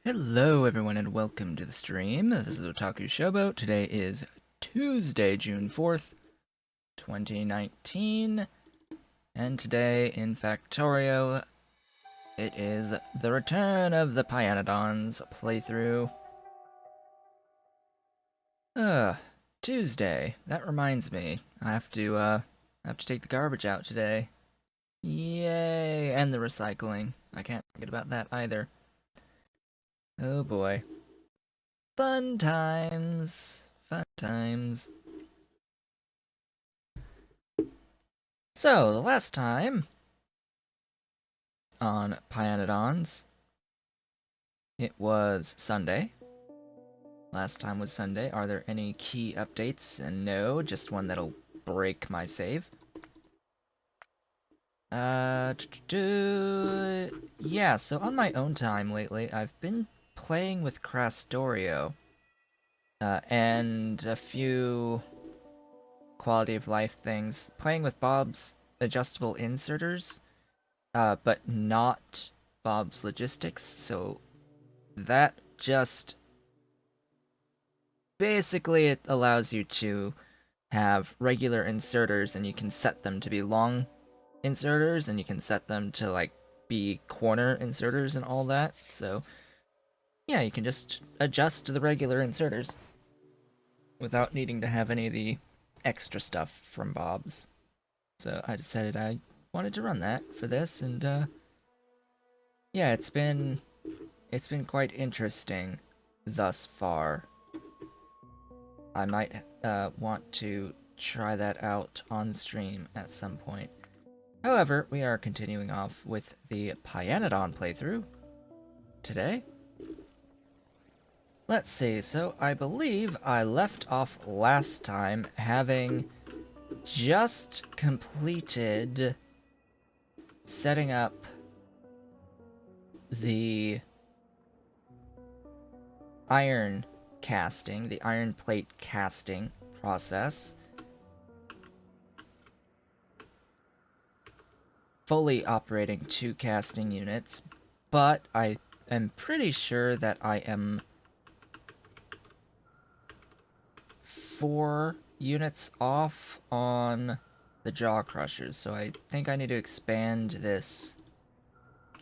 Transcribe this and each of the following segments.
Hello everyone and welcome to the stream. This is Otaku Showboat. Today is Tuesday, June 4th, 2019. And today in Factorio, it is the return of the Pyanodon's playthrough. Tuesday. That reminds me. I have to take the garbage out today. Yay! And the recycling. I can't forget about that either. Oh boy. Fun times. Fun times. So, the last time on Pyanodons, it was Sunday. Last time was Sunday. Are there any key updates? And no, just one that'll break my save. Yeah, so on my own time lately, I've been playing with Factorio, and a few quality of life things. Playing with Bob's adjustable inserters, but not Bob's logistics, so that just basically it allows you to have regular inserters and you can set them to be long inserters and you can set them to like be corner inserters and all that. So yeah, you can just adjust to the regular inserters without needing to have any of the extra stuff from Bob's. So I decided I wanted to run that for this, and yeah, it's been quite interesting thus far. I might want to try that out on stream at some point. However, we are continuing off with the Pyanodon playthrough today. Let's see, so I believe I left off last time having just completed setting up the iron casting, the iron plate casting process. Fully operating 2 casting units, but I am pretty sure that I am 4 units off on the jaw crushers, so I think I need to expand this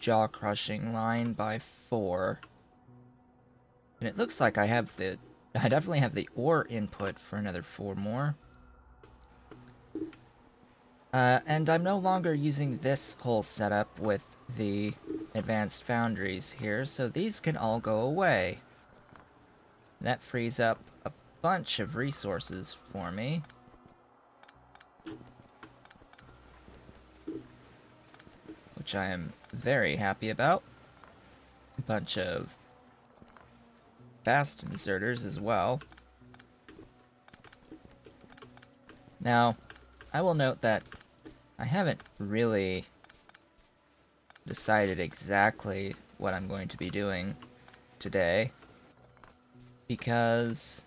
jaw crushing line by 4. And it looks like I definitely have the ore input for another 4 more. And I'm no longer using this whole setup with the advanced foundries here, so these can all go away. That frees up a bunch of resources for me. Which I am very happy about. A bunch of fast inserters as well. Now, I will note that I haven't really decided exactly what I'm going to be doing today, because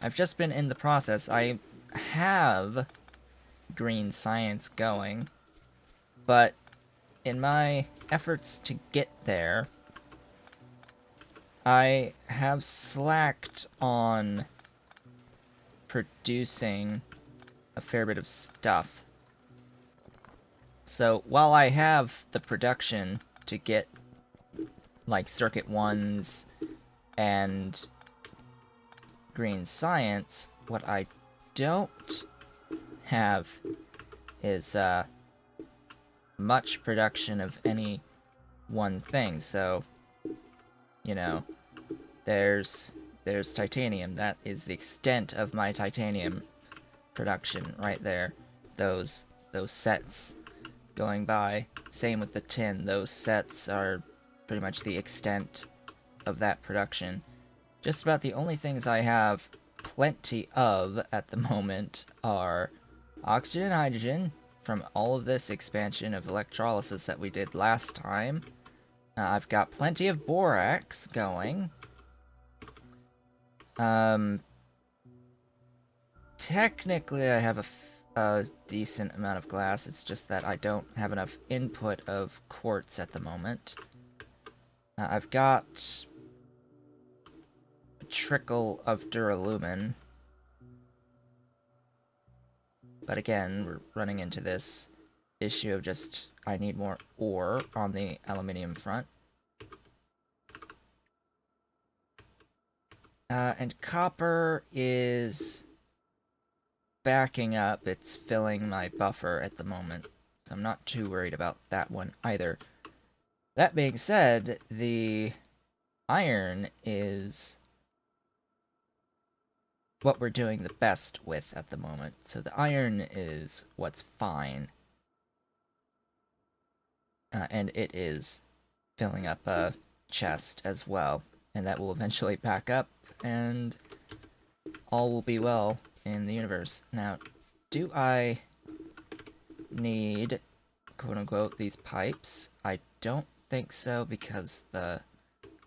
I've just been in the process. I have green science going, but in my efforts to get there, I have slacked on producing a fair bit of stuff. So while I have the production to get like circuit 1s and green science, what I don't have is much production of any one thing. So, you know, there's titanium. That is the extent of my titanium production right there. Those sets going by. Same with the tin. Those sets are pretty much the extent of that production. Just about the only things I have plenty of at the moment are oxygen and hydrogen from all of this expansion of electrolysis that we did last time. I've got plenty of borax going. Technically I have a decent amount of glass, it's just that I don't have enough input of quartz at the moment. I've got a trickle of duralumin. But again, we're running into this issue of just, I need more ore on the aluminium front. And copper is backing up. It's filling my buffer at the moment. So I'm not too worried about that one either. That being said, the iron is what we're doing the best with at the moment. So the iron is what's fine. And it is filling up a chest as well. And that will eventually pack up, and all will be well in the universe. Now, do I need, quote-unquote, these pipes? I don't think so, because the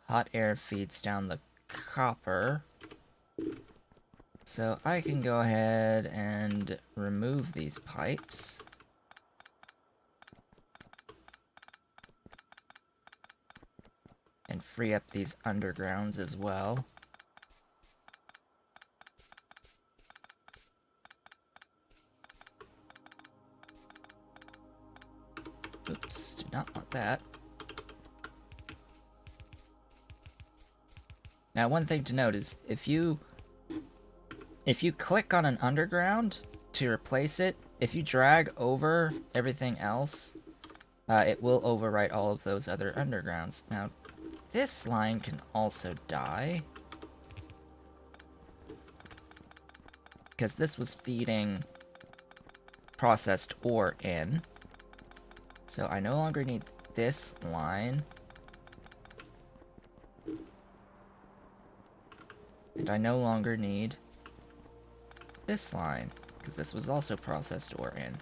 hot air feeds down the copper. So I can go ahead and remove these pipes. And free up these undergrounds as well. Oops, did not want that. Now, one thing to note is if you click on an underground to replace it, if you drag over everything else, it will overwrite all of those other undergrounds. Now, this line can also die, because this was feeding processed ore in. So I no longer need this line. And I no longer need this line, because this was also processed ore in.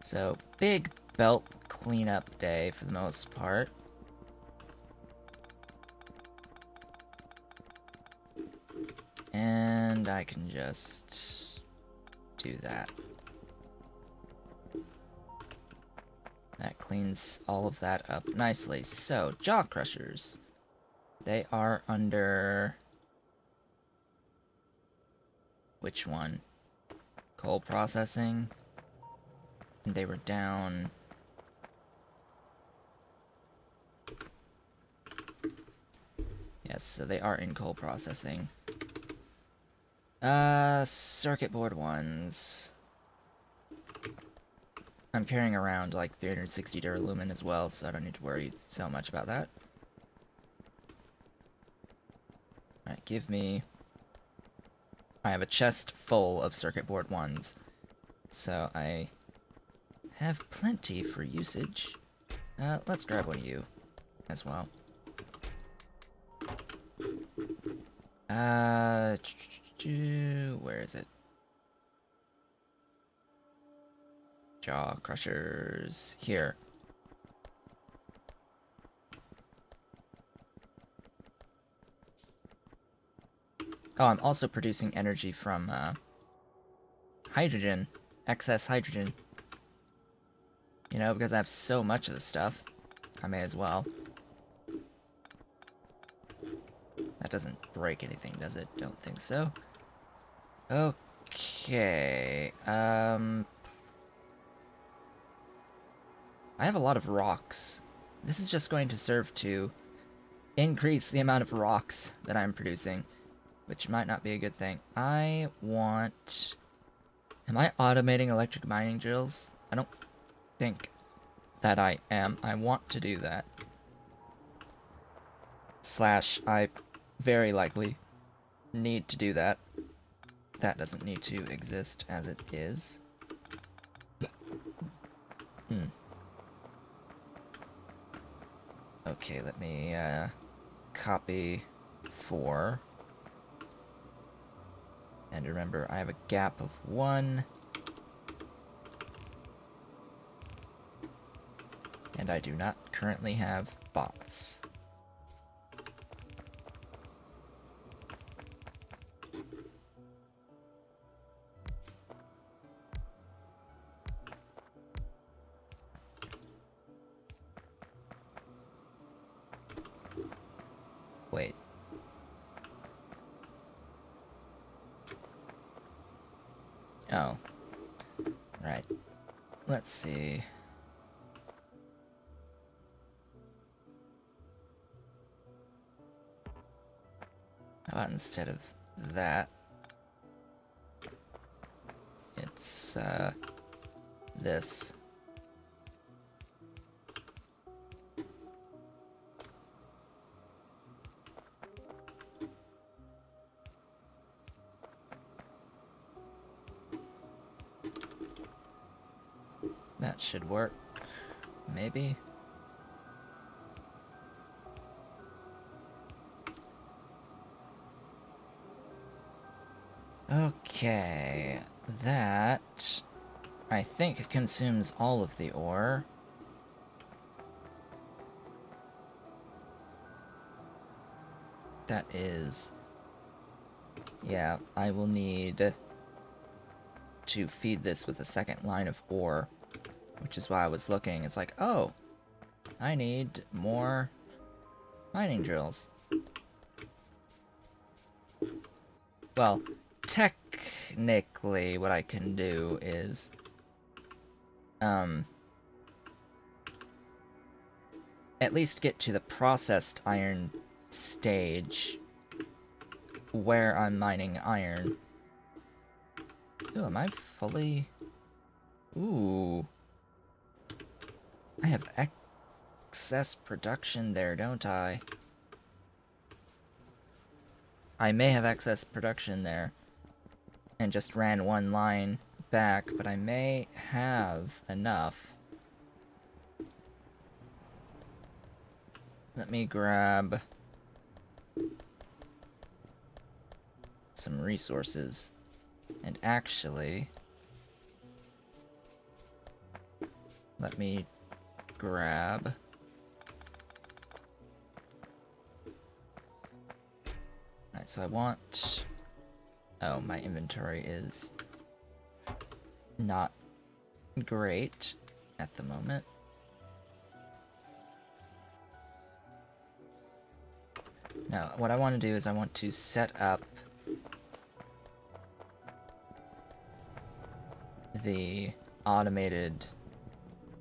So, big belt cleanup day for the most part. And I can just do that. That cleans all of that up nicely. So, jaw crushers. They are under... which one? Coal processing. And they were down... yes, so they are in coal processing. Circuit board ones. I'm carrying around like 360 duralumin as well, so I don't need to worry so much about that. Alright, give me... I have a chest full of circuit board ones, so I have plenty for usage. Let's grab one of you as well. Where is it? Jaw crushers. Here. Oh, I'm also producing energy from, hydrogen. Excess hydrogen. You know, because I have so much of this stuff, I may as well. That doesn't break anything, does it? Don't think so. Okay, I have a lot of rocks. This is just going to serve to increase the amount of rocks that I'm producing, which might not be a good thing. I want... am I automating electric mining drills? I don't think that I am. I want to do that. Slash, I very likely need to do that. That doesn't need to exist as it is. Okay, let me copy 4. And remember, I have a gap of 1. And I do not currently have bots. Wait. Oh. Right. Let's see. How about instead of that, it's, this. That should work. Maybe? Okay. That, I think, consumes all of the ore. That is... Yeah, I will need to feed this with a second line of ore, which is why I was looking. It's like, oh, I need more mining drills. Well, technically what I can do is at least get to the processed iron stage where I'm mining iron. Ooh, am I fully... Ooh. I have excess production there, don't I? I may have excess production there and just ran one line back, but I may have enough. Let me grab some resources. And actually, let me grab... Alright, so I want... Oh, my inventory is not great at the moment. Now, what I want to do is I want to set up the automated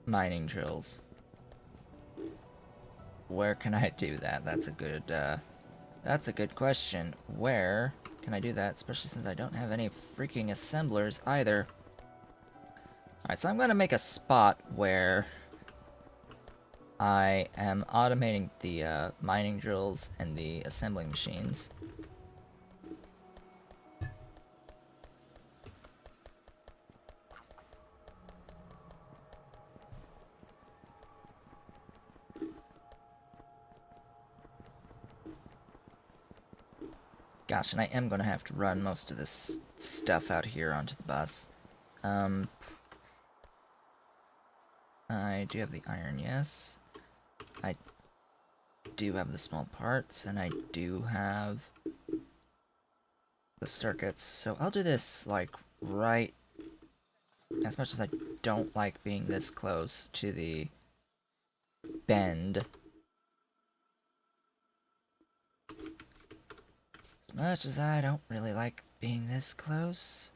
mining drills. Where can I do that? That's a good question. Where can I do that? Especially since I don't have any freaking assemblers either. Alright, so I'm gonna make a spot where I am automating the mining drills and the assembling machines. Gosh, and I am gonna have to run most of this stuff out here onto the bus. I do have the iron, yes. I do have the small parts, and I do have the circuits. So I'll do this, like, right... As much as I don't like being this close to the bend. As much as I don't really like being this close.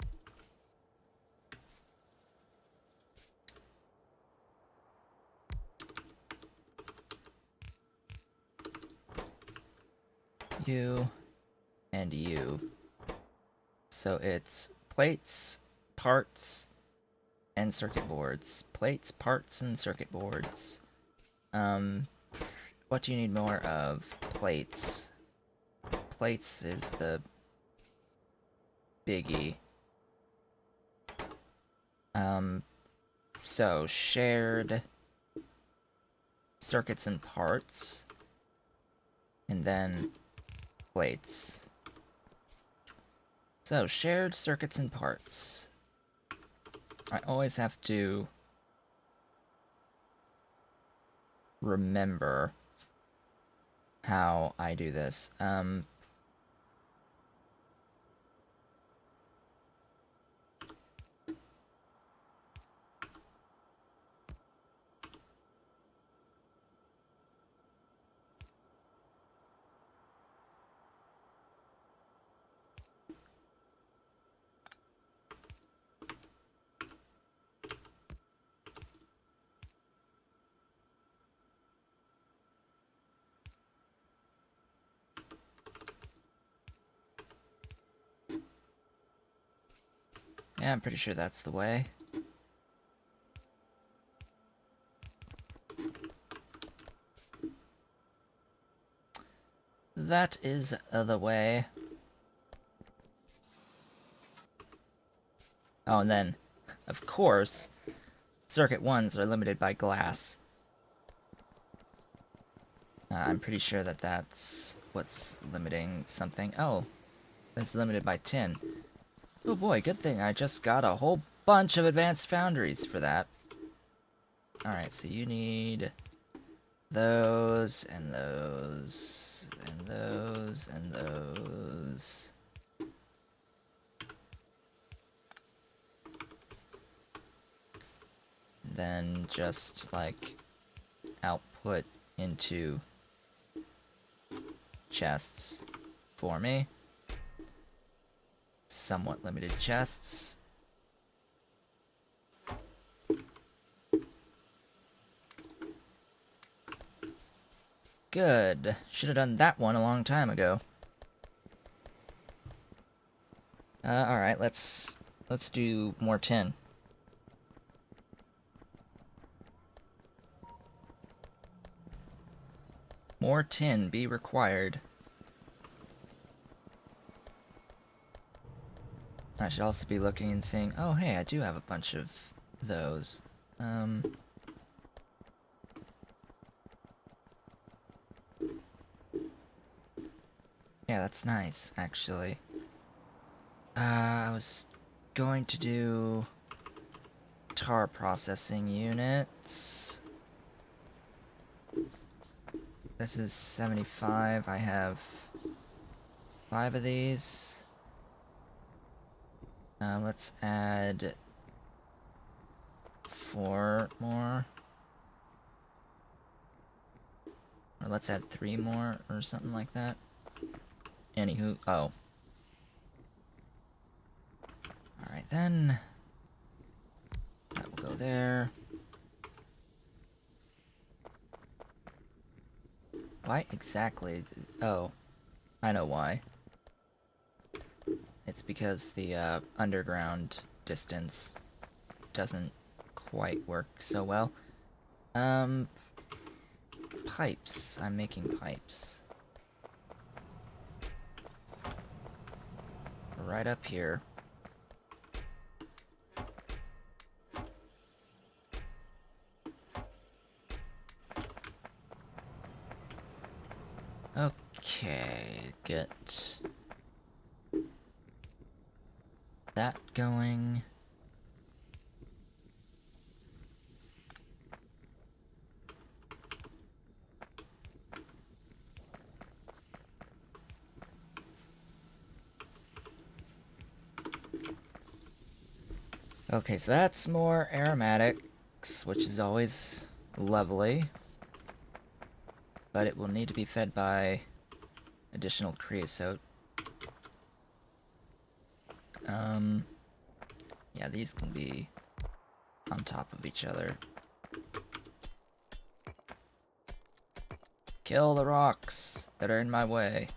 You and you. So it's plates, parts, and circuit boards. Plates, parts, and circuit boards. What do you need more of? Plates. Plates is the biggie. So shared circuits and parts, and then plates. So shared circuits and parts. I always have to remember how I do this. Yeah, I'm pretty sure that's the way. That is the way. Oh, and then, of course, circuit 1s are limited by glass. I'm pretty sure that that's what's limiting something. Oh, it's limited by tin. Oh boy, good thing I just got a whole bunch of advanced foundries for that. Alright, so you need those, and those, and those, and those. Then just, like, output into chests for me. Somewhat limited chests. Good. Should have done that one a long time ago. Alright, let's do more tin. More tin be required. I should also be looking and seeing, oh hey, I do have a bunch of those. Yeah, that's nice, actually. I was going to do tar processing units. This is 75. I have 5 of these. Let's add 4 more. Or let's add 3 more, or something like that. Anywho, oh. Alright then. That will go there. Why exactly? Oh, I know why. It's because the underground distance doesn't quite work so well. Pipes. I'm making pipes. Right up here. Okay, get that going. Okay, so that's more aromatics, which is always lovely. But it will need to be fed by additional creosote. Yeah, these can be on top of each other. Kill the rocks that are in my way.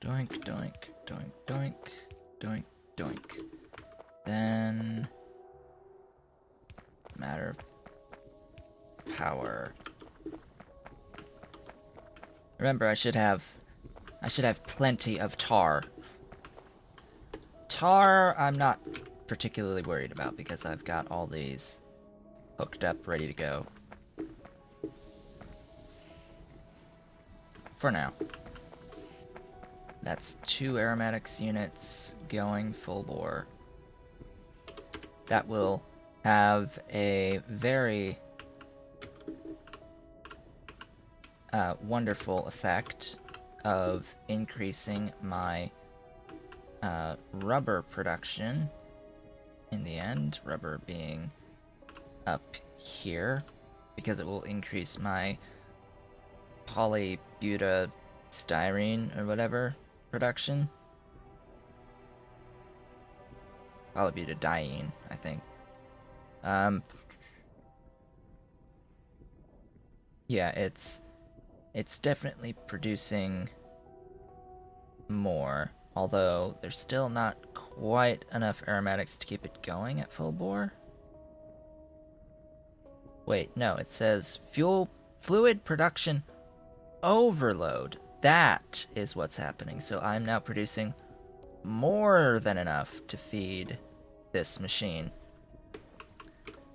Doink, doink, doink, doink, doink, doink. Then... matter of power. Remember, I should have plenty of tar. Tar, I'm not particularly worried about because I've got all these hooked up, ready to go. For now. That's 2 aromatics units going full bore. That will have a very wonderful effect of increasing my rubber production in the end, rubber being up here, because it will increase my polybutadiene or whatever production. Polybutadiene, I think. Yeah, it's definitely producing more, although there's still not quite enough aromatics to keep it going at full bore. Wait, no, it says fuel fluid production overload. That is what's happening. So I'm now producing more than enough to feed this machine.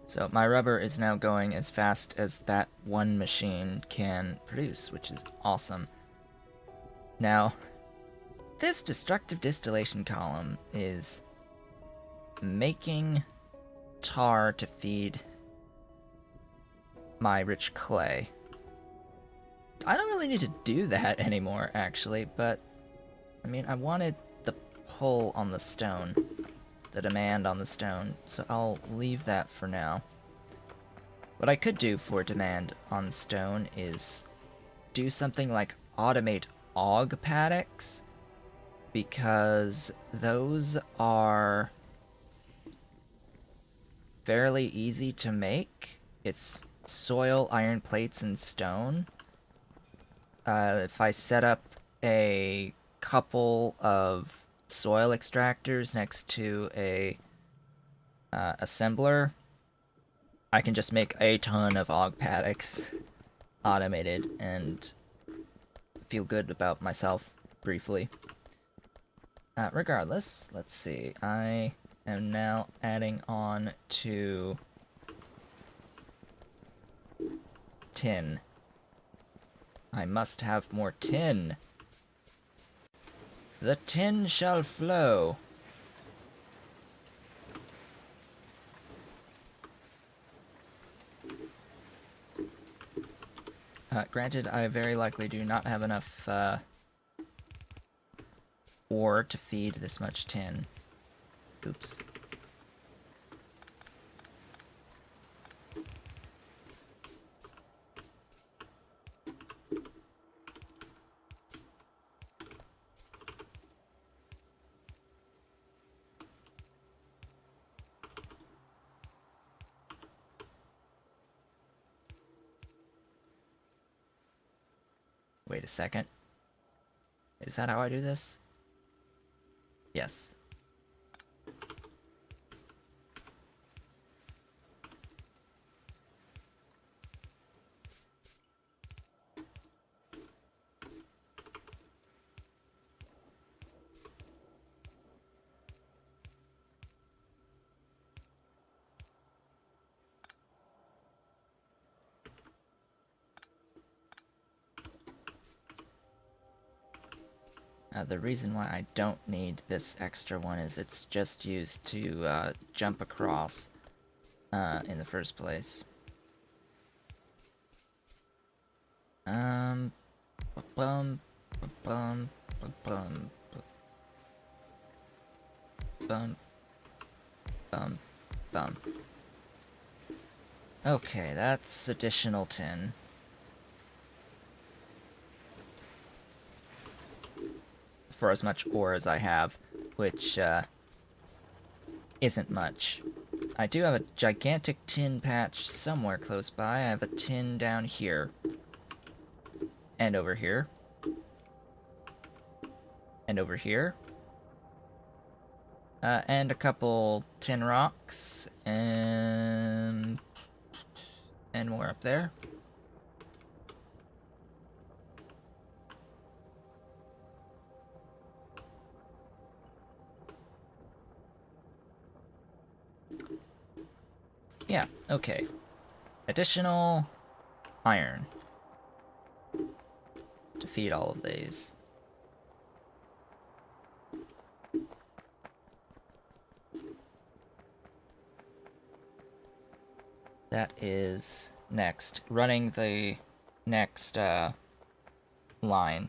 So my rubber is now going as fast as that one machine can produce, which is awesome. Now, this destructive distillation column is making tar to feed my rich clay. I don't really need to do that anymore, actually, but I mean, I wanted the pull on the stone, the demand on the stone, so I'll leave that for now. What I could do for demand on stone is do something like automate aug paddocks, because those are fairly easy to make. It's soil, iron plates, and stone. If I set up a couple of soil extractors next to a assembler, I can just make a ton of aug paddocks automated and feel good about myself briefly. Regardless, let's see. I am now adding on to tin. I must have more tin. The tin shall flow. Granted, I very likely do not have enough ore to feed this much tin. Oops. Wait a second. Is that how I do this? Yes. The reason why I don't need this extra one is it's just used to jump across in the first place. Bum, bum, bum, bum, bum, bum, bum. Okay, that's additional tin. For as much ore as I have, which isn't much. I do have a gigantic tin patch somewhere close by. I have a tin down here. And over here. And over here. And a couple tin rocks. And more up there. Yeah, okay. Additional iron to feed all of these. That is next. Running the next line.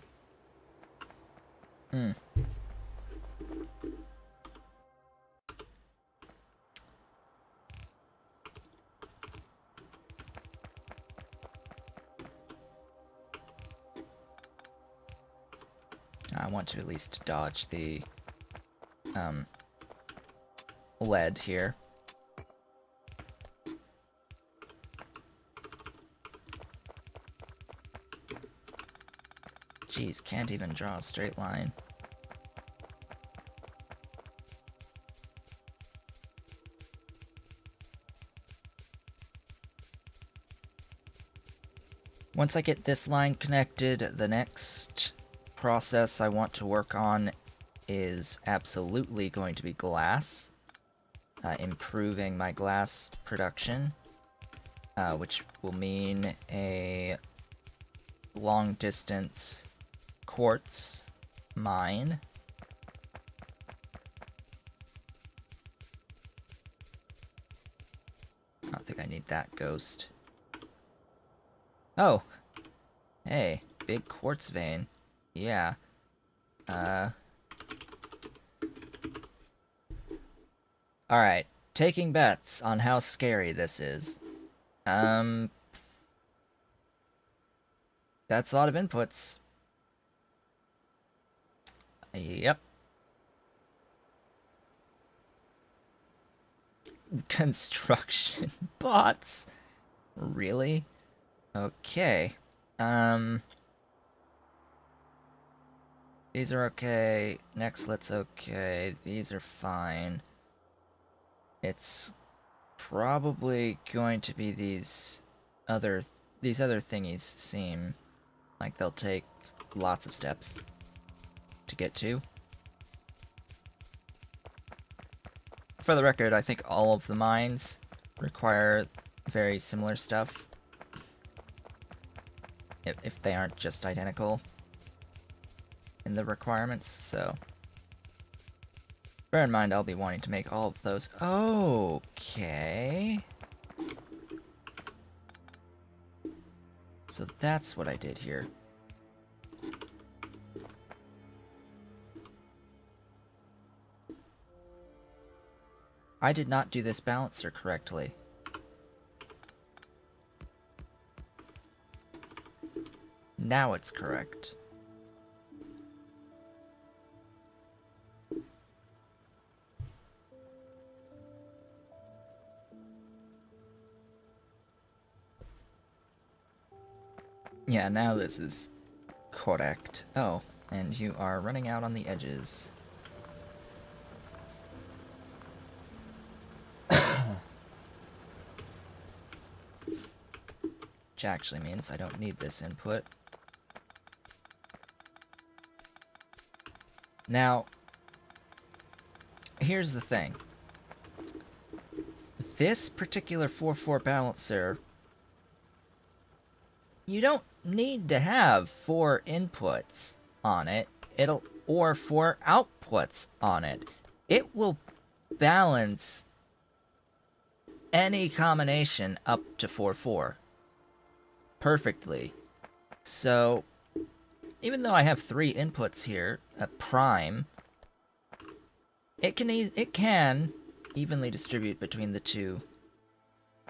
I want to at least dodge the lead here. Jeez, can't even draw a straight line. Once I get this line connected, the next process I want to work on is absolutely going to be glass. Improving my glass production, which will mean a long-distance quartz mine. I don't think I need that ghost. Oh! Hey, big quartz vein. Yeah. Alright, taking bets on how scary this is. That's a lot of inputs. Yep. Construction bots? Really? Okay. These are okay. Nextlet's okay. These are fine. It's probably going to be these other thingies seem like they'll take lots of steps to get to. For the record, I think all of the mines require very similar stuff. If they aren't just identical in the requirements, so bear in mind I'll be wanting to make all of those. Okay. So that's what I did here. I did not do this balancer correctly. Now it's correct. Yeah, now this is correct. Oh, and you are running out on the edges. Which actually means I don't need this input. Now, here's the thing. This particular 4-4 balancer, you don't need to have 4 inputs on it, or 4 outputs on it. It will balance any combination up to 4-4 perfectly. So, even though I have 3 inputs here, a prime, it can evenly distribute between the 2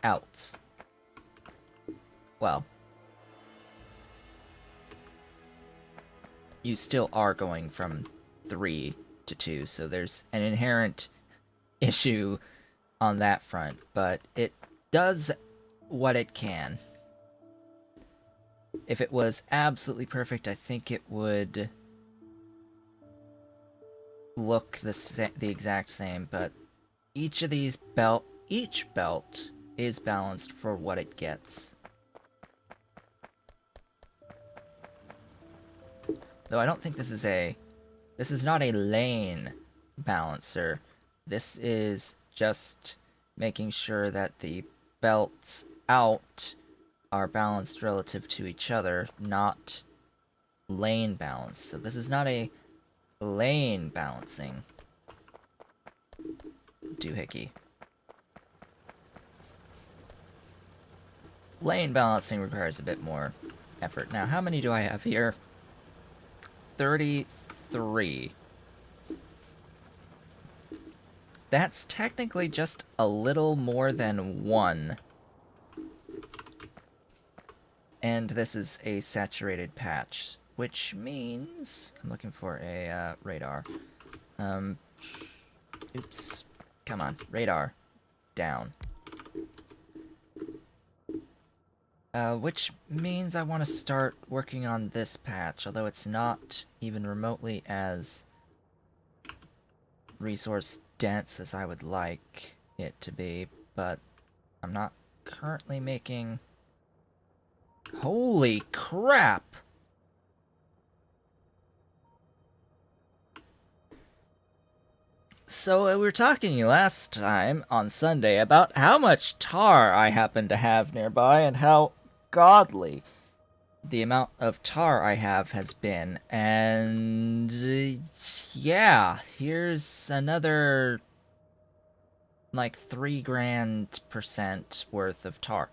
outs. Well, you still are going from 3 to 2, so there's an inherent issue on that front, but it does what it can. If it was absolutely perfect, I think it would look the exact same, but each belt is balanced for what it gets. Though I don't think this is not a lane balancer. This is just making sure that the belts out are balanced relative to each other, not lane balance. So this is not a lane balancing doohickey. Lane balancing requires a bit more effort. Now, how many do I have here? 33. That's technically just a little more than 1. And this is a saturated patch, which means I'm looking for a radar. Oops. Come on, radar. Down. Which means I want to start working on this patch, although it's not even remotely as resource dense as I would like it to be, but I'm not currently making... Holy crap! So we were talking last time on Sunday about how much tar I happen to have nearby and how godly the amount of tar I have has been. And yeah, here's another like 3 grand % worth of tar.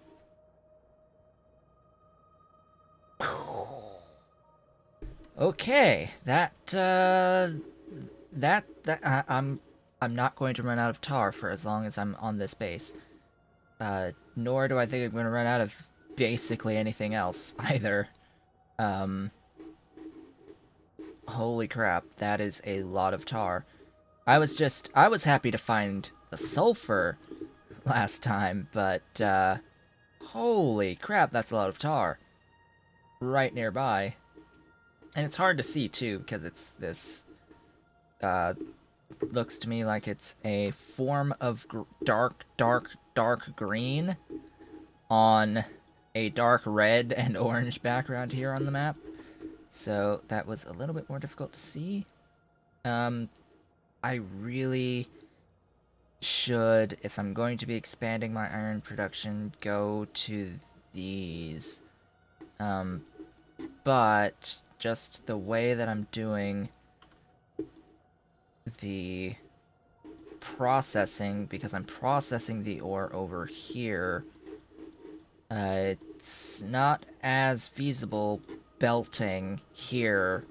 Okay, I'm not going to run out of tar for as long as I'm on this base. Nor do I think I'm going to run out of basically anything else either. Holy crap, that is a lot of tar. I was happy to find the sulfur last time, but holy crap, that's a lot of tar right nearby. And it's hard to see too, because it's this looks to me like it's a form of dark green on a dark red and orange background here on the map. So that was a little bit more difficult to see. I really should, if I'm going to be expanding my iron production, go to these. But just the way that I'm doing the processing, because I'm processing the ore over here, it's not as feasible belting here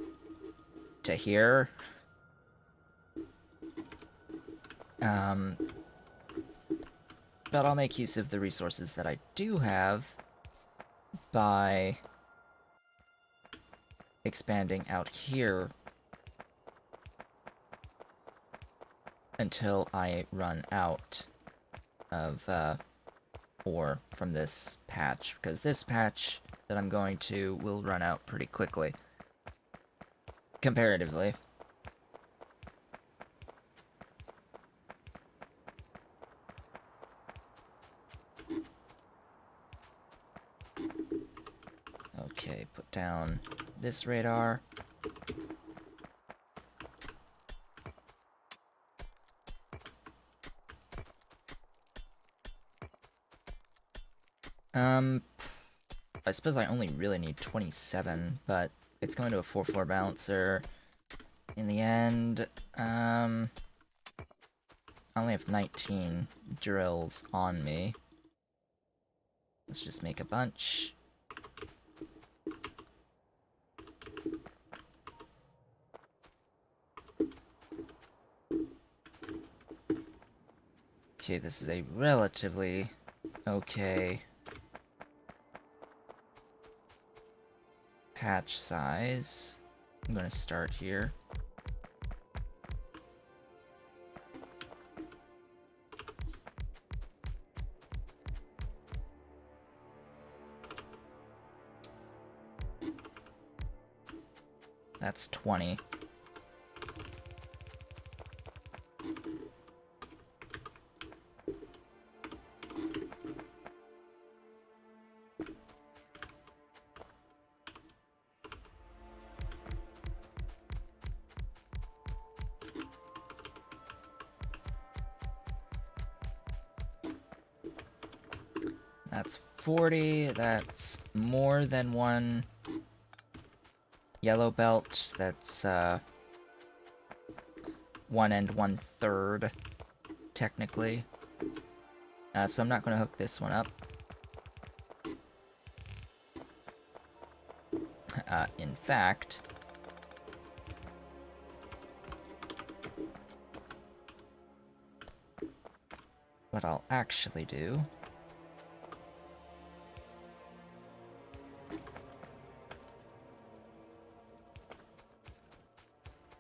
to here. But I'll make use of the resources that I do have by expanding out here until I run out of ore from this patch, because this patch that I'm going to will run out pretty quickly, comparatively. Okay, put down this radar. I suppose I only really need 27, but it's going to a 4-floor balancer. In the end, I only have 19 drills on me. Let's just make a bunch. Okay, this is a relatively okay patch size. I'm gonna start here. That's 20. That's 40. That's more than one yellow belt. That's 1 1/3, technically. So I'm not going to hook this one up. In fact, what I'll actually do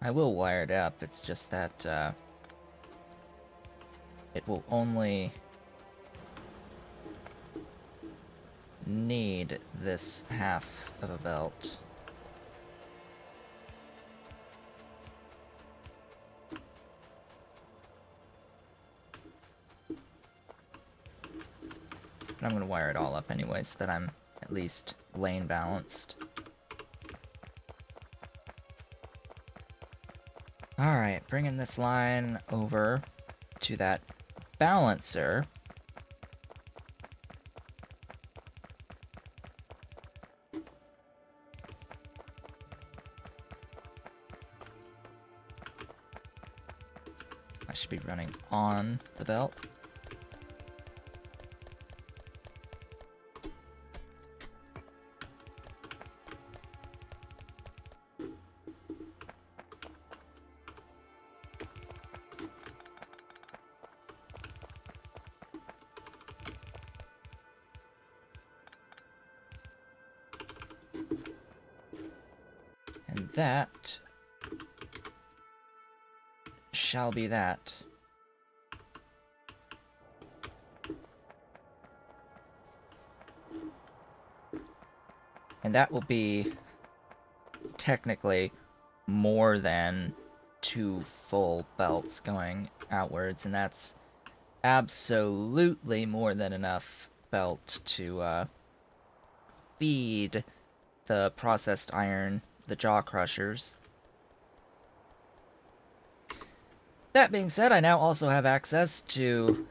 I will wire it up, it's just that it will only need this half of a belt. But I'm gonna wire it all up anyway, so that I'm at least lane balanced. Alright, bringing this line over to that balancer. I should be running on the belt. And that shall be that. And that will be technically more than 2 full belts going outwards, and that's absolutely more than enough belt to feed the processed iron, the jaw crushers. That being said, I now also have access to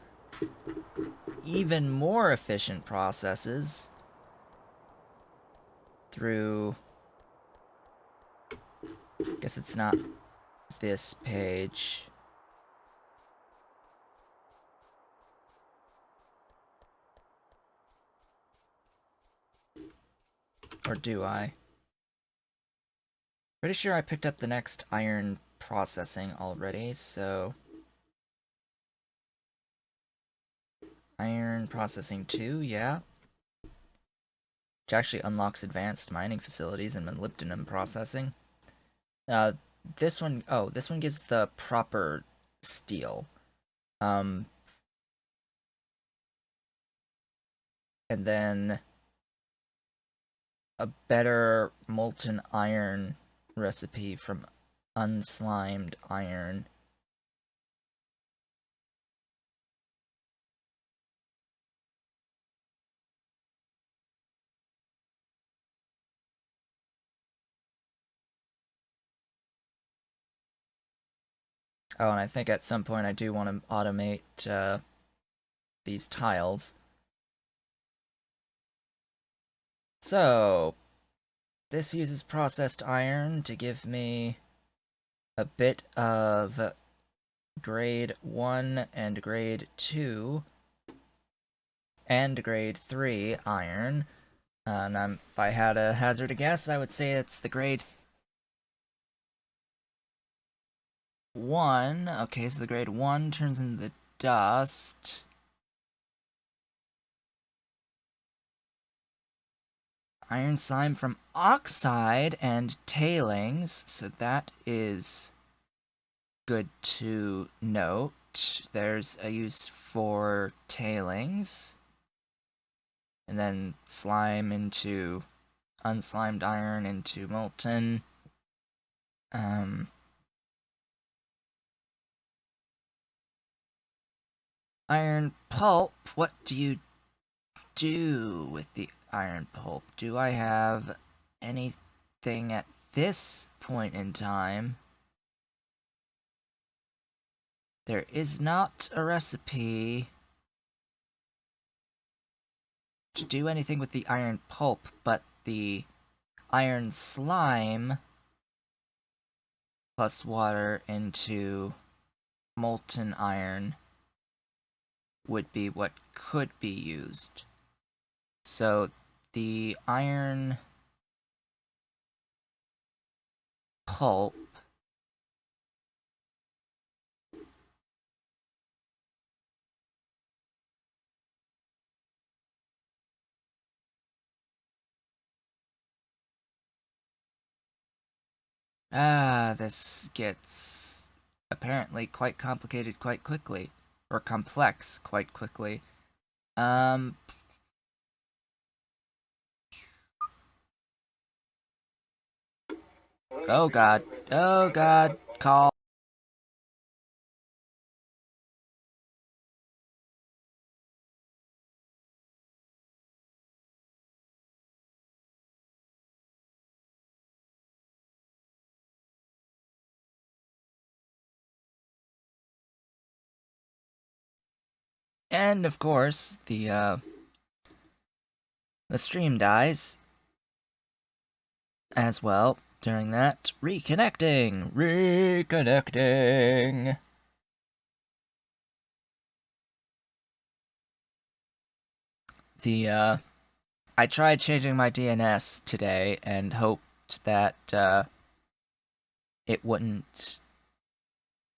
even more efficient processes through... I guess it's not this page. Or do I? Pretty sure I picked up the next iron processing already, so... Iron processing 2, yeah. Which actually unlocks advanced mining facilities and molybdenum processing. This one, oh, this one gives the proper steel. And then a better molten iron recipe from unslimed iron. Oh, and I think at some point I do want to automate these tiles. So, this uses processed iron to give me a bit of grade 1 and grade 2 and grade 3 iron. And if I had a hazard a guess, I would say it's the grade 1. Okay, so the grade 1 turns into the dust. Iron slime from oxide and tailings, so that is good to note. There's a use for tailings. And then slime into unslimed iron into molten. Iron pulp, what do you do with the iron pulp? Do I have anything at this point in time? There is not a recipe to do anything with the iron pulp, but the iron slime plus water into molten iron would be what could be used. So the iron pulp This gets apparently quite complicated quite quickly. Or complex quite quickly. Um... Oh god. Oh god. Call. And of course, the stream dies as well during that. Reconnecting! Reconnecting! I tried changing my DNS today and hoped that, it wouldn't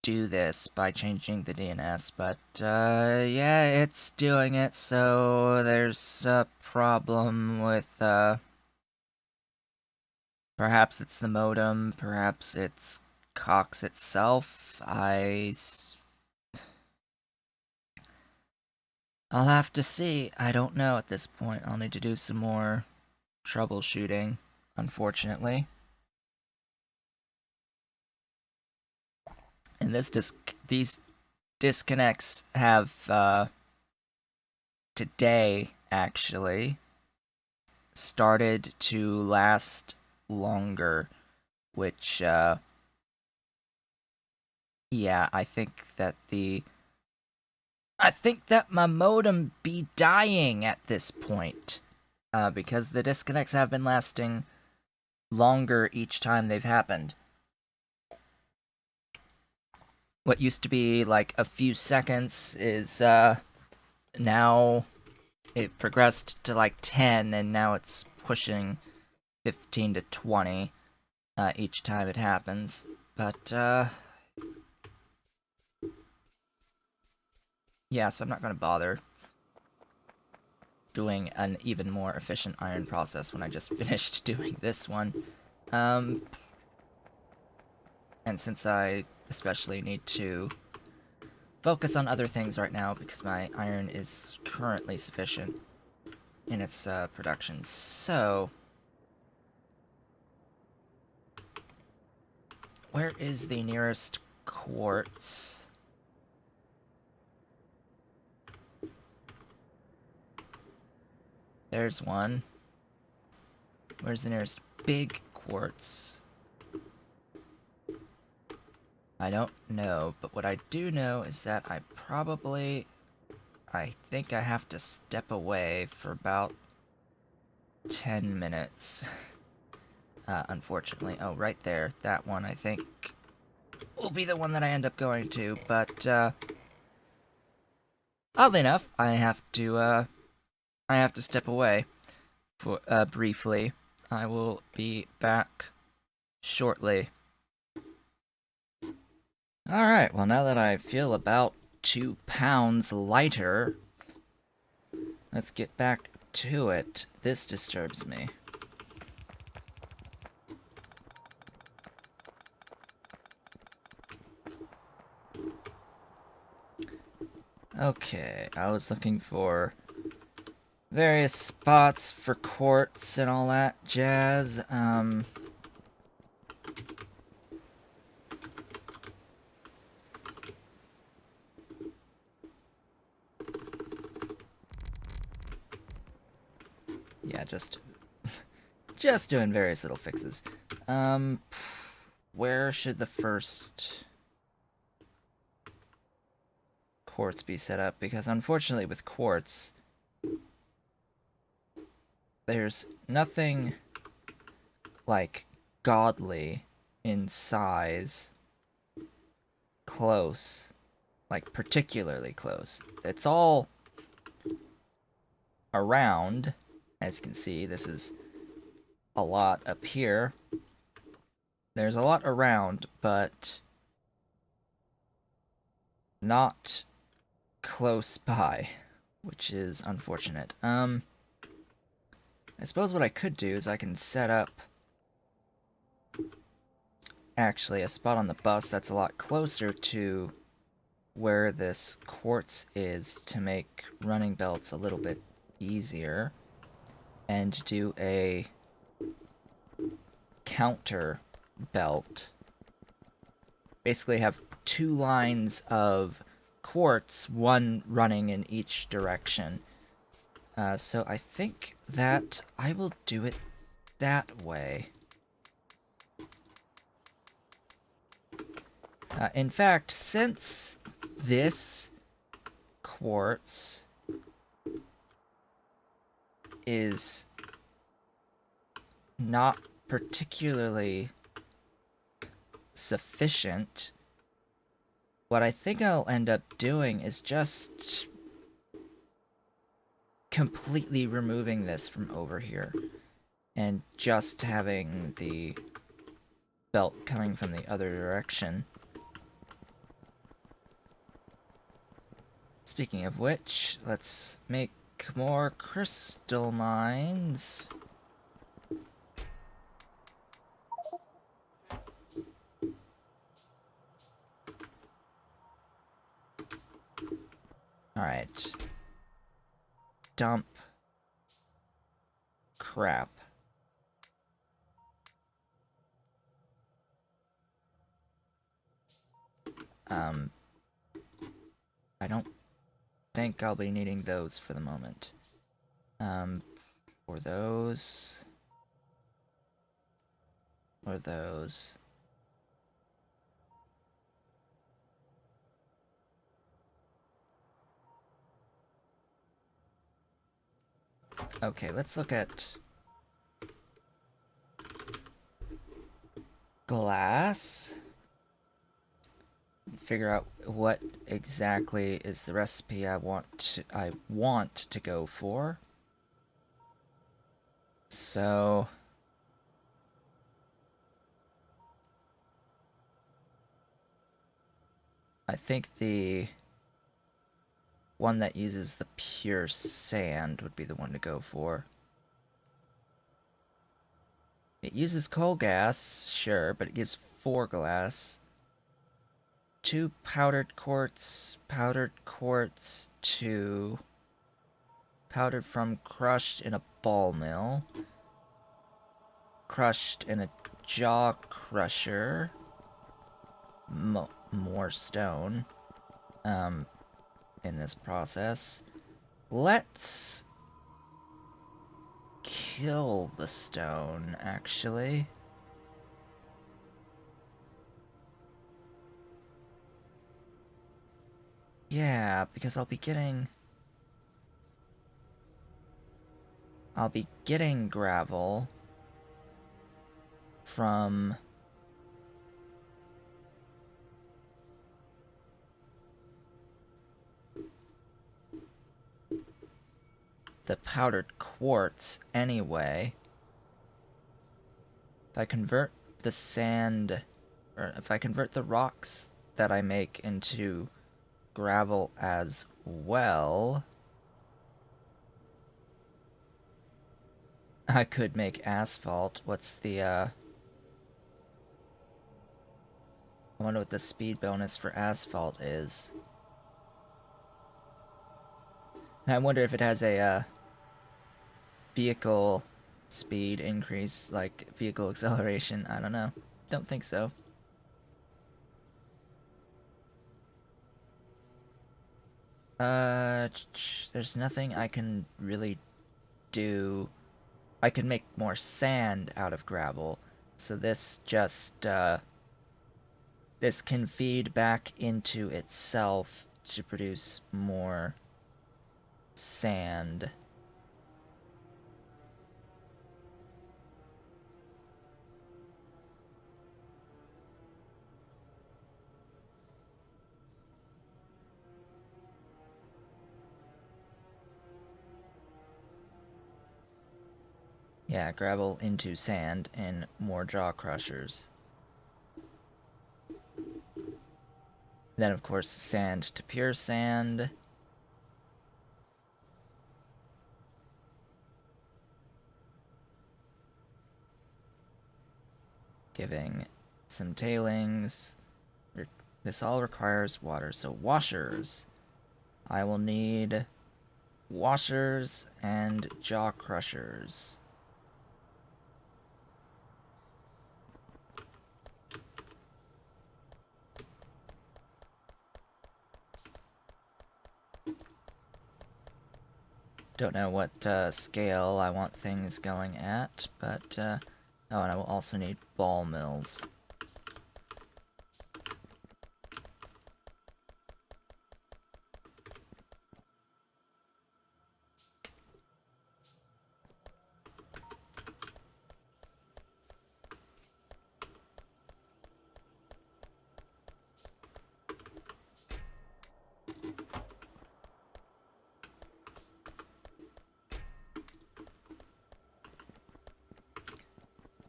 do this by changing the DNS, but, yeah, it's doing it, so there's a problem with, perhaps it's the modem, perhaps it's Cox itself. I'll have to see. I don't know at this point. I'll need to do some more troubleshooting, unfortunately. And these disconnects have, today, actually, started to last longer, which, yeah, I think that my modem be dying at this point, because the disconnects have been lasting longer each time they've happened. What used to be like a few seconds is, now it progressed to like 10, and now it's pushing 15 to 20 each time it happens. But, yeah, so I'm not going to bother doing an even more efficient iron process when I just finished doing this one. And since I especially need to focus on other things right now because my iron is currently sufficient in its production. So, where is the nearest quartz? There's one. Where's the nearest big quartz? I don't know, but what I do know is that I think I have to step away for about 10 minutes. Unfortunately. Oh, right there. That one, I think, will be the one that I end up going to, but, oddly enough, I have to step away for, briefly. I will be back shortly. Alright, well, now that I feel about 2 pounds lighter, let's get back to it. This disturbs me. Okay, I was looking for various spots for quartz and all that jazz. Yeah, just doing various little fixes. Where should the first quartz be set up? Because unfortunately with quartz, there's nothing, like, godly in size close. Like, particularly close. It's all around. As you can see, this is a lot up here. There's a lot around, but not close by, which is unfortunate. I suppose what I could do is I can set up actually a spot on the bus that's a lot closer to where this quartz is to make running belts a little bit easier, and do a counter belt. Basically have 2 lines of quartz, one running in each direction. So I think that I will do it that way. In fact, since this quartz is not particularly sufficient, what I think I'll end up doing is just completely removing this from over here and just having the belt coming from the other direction. Speaking of which, let's make more crystal mines. Alright. Dump. Crap. I don't think I'll be needing those for the moment. For those. Or those. Okay, let's look at glass. Figure out what exactly is the recipe I want to go for. So I think the one that uses the pure sand would be the one to go for. It uses coal gas, sure, but it gives 4 glass. 2 powdered quartz, 2 powdered from crushed in a ball mill, crushed in a jaw crusher, more stone, in this process. Let's kill the stone, actually. Yeah, because I'll be getting gravel from the powdered quartz anyway. If I convert the sand, or if I convert the rocks that I make into gravel as well, I could make asphalt. What's the, I wonder what the speed bonus for asphalt is. I wonder if it has a, vehicle speed increase, like vehicle acceleration. I don't know. Don't think so. There's nothing I can really do. I can make more sand out of gravel, so this just, this can feed back into itself to produce more sand. Yeah, gravel into sand and more jaw crushers. Then, of course, sand to pure sand. Giving some tailings. This all requires water, so washers. I will need washers and jaw crushers. Don't know what scale I want things going at, but oh, and I will also need ball mills.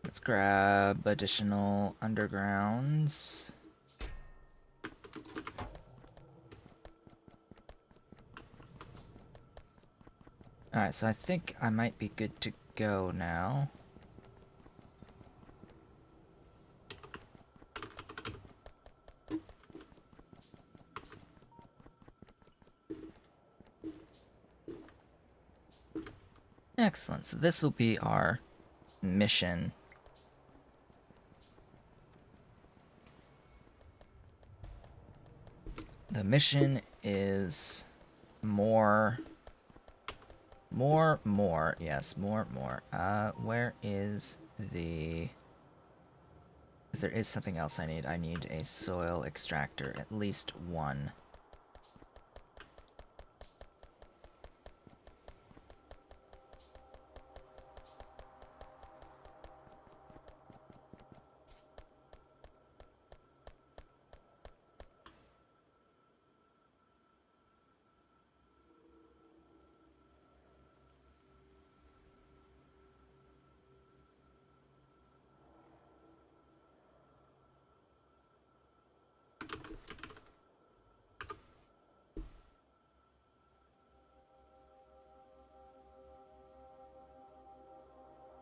Let's grab additional undergrounds. Alright, so I think I might be good to go now. Excellent, so this will be our mission. The mission is more. Yes, more. Where is the... Because there is something else I need. I need a soil extractor, at least one.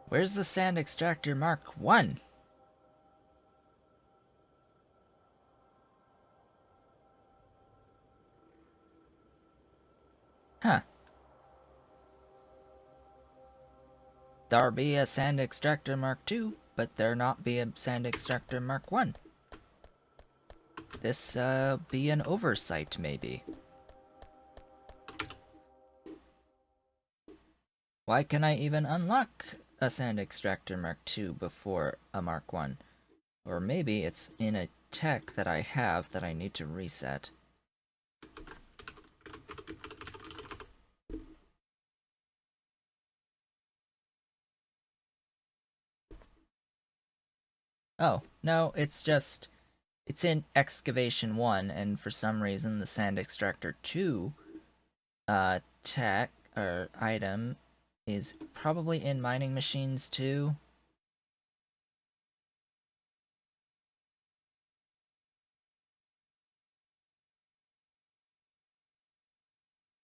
Where's the sand extractor Mark 1? Huh. There be a sand extractor Mark 2, but there not be a sand extractor Mark 1. This be an oversight, maybe. Why can I even unlock a sand extractor Mark 2 before a Mark 1? Or maybe it's in a tech that I have that I need to reset. Oh, no, it's just... It's in Excavation 1, and for some reason the Sand Extractor 2 tech, or item, is probably in Mining Machines 2.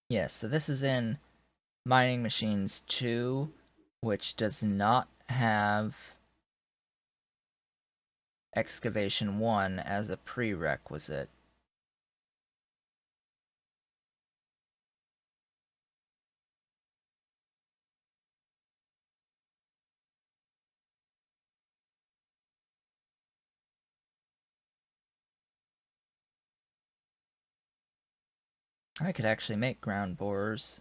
Yes, so this is in Mining Machines 2, which does not have Excavation 1 as a prerequisite. I could actually make ground borers.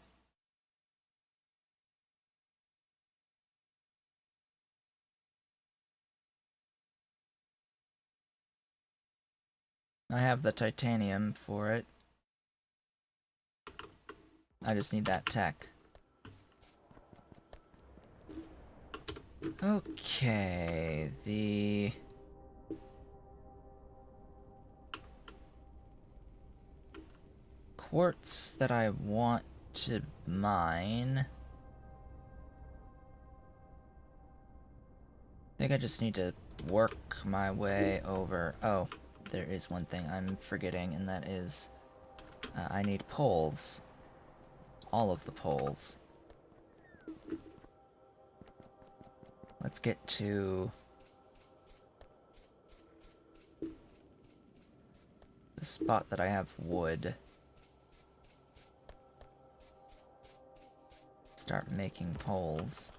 I have the titanium for it. I just need that tech. Okay, the... quartz that I want to mine... I think I just need to work my way over... Oh, there is one thing I'm forgetting, and that is... I need poles. All of the poles. Let's get to... spot that I have wood. Start making poles.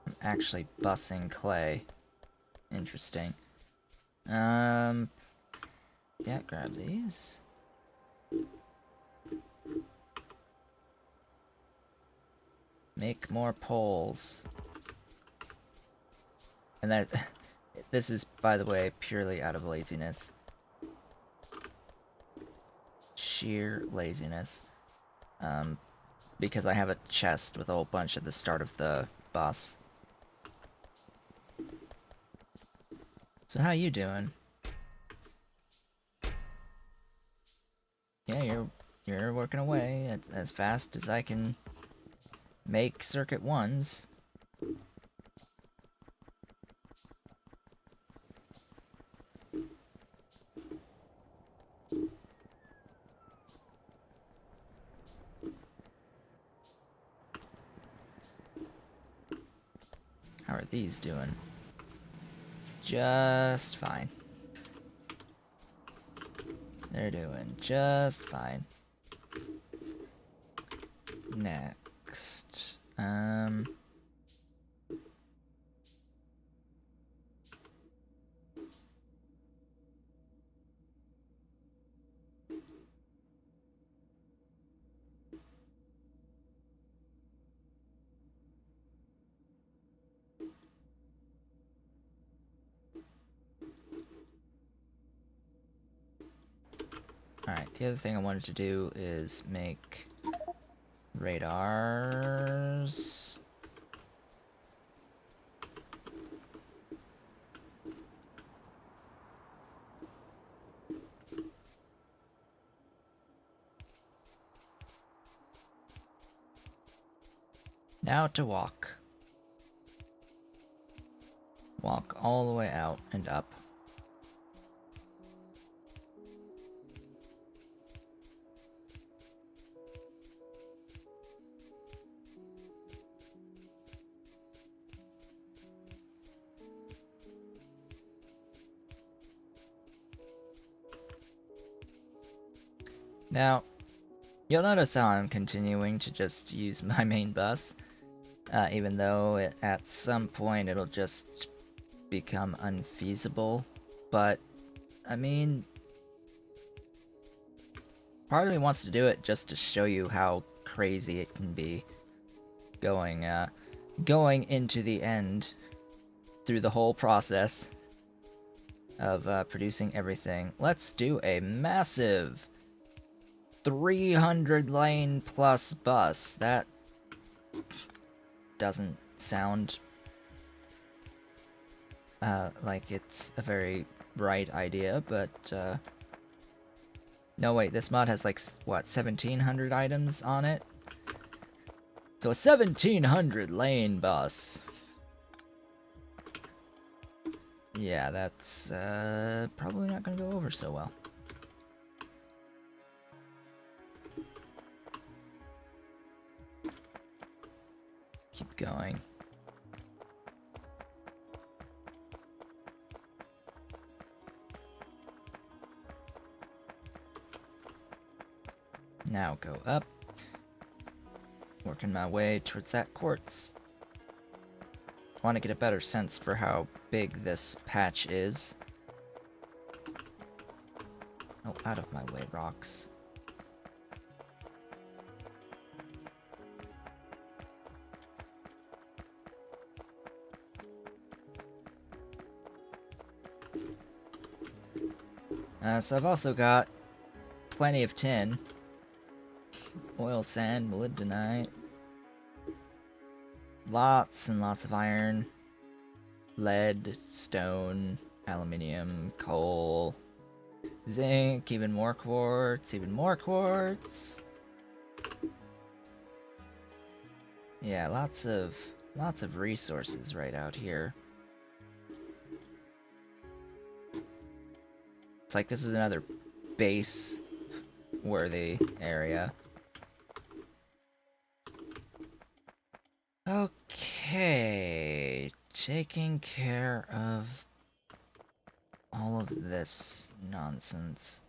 I'm actually bussing clay. Interesting. Yeah, grab these. Make more poles. And that this is, by the way, purely out of laziness. Sheer laziness. Because I have a chest with a whole bunch at the start of the boss. So how you doing? Yeah, you're working away as fast as I can make circuit ones. How are these doing? Just fine. They're doing just fine. Next. Alright, the other thing I wanted to do is make radars. Now to walk. Walk all the way out and up. Now, you'll notice how I'm continuing to just use my main bus, even though at some point it'll just become unfeasible. But, I mean, part of me wants to do it just to show you how crazy it can be going into the end through the whole process of producing everything. Let's do a massive 300 lane plus bus. That doesn't sound like it's a very bright idea, but no, wait, this mod has like, what, 1700 items on it? So a 1700 lane bus. Yeah, that's probably not gonna go over so well. Keep going. Now go up. Working my way towards that quartz. I want to get a better sense for how big this patch is. Oh, out of my way, rocks. So I've also got plenty of tin. Oil, sand, molybdenite. Lots and lots of iron. Lead, stone, aluminium, coal, zinc, even more quartz, even more quartz. Yeah, lots of resources right out here. It's like this is another base worthy area. Okay, taking care of all of this nonsense.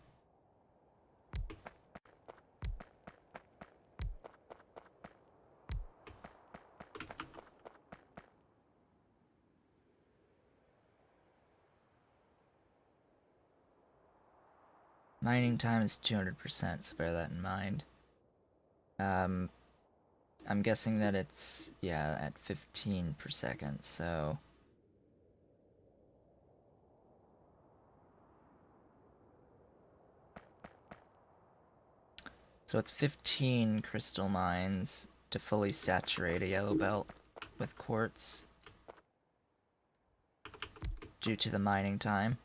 Mining time is 200%, so bear that in mind. I'm guessing that it's, yeah, at 15 per second, so... So it's 15 crystal mines to fully saturate a yellow belt with quartz due to the mining time.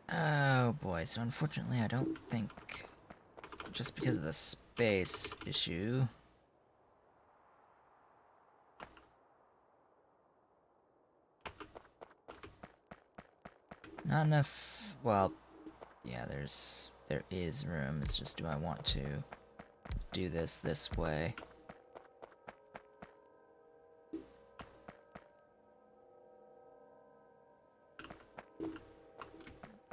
Oh boy, so unfortunately I don't think, just because of the space issue... Not enough, well, yeah, there is room, it's just do I want to do this way?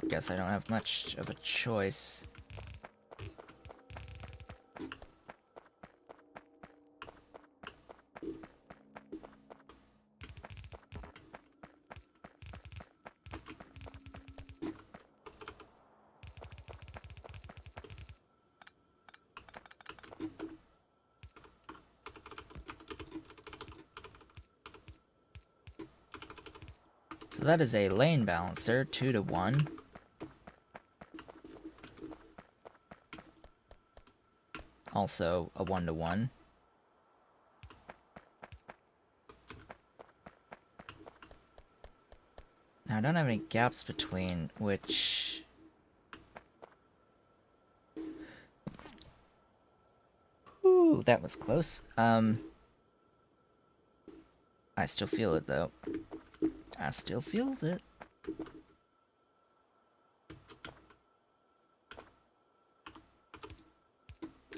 Guess I don't have much of a choice. So that is a lane balancer, 2 to 1. Also a 1 to 1. Now I don't have any gaps between, which... Ooh, that was close. I still feel it though. I still feel it.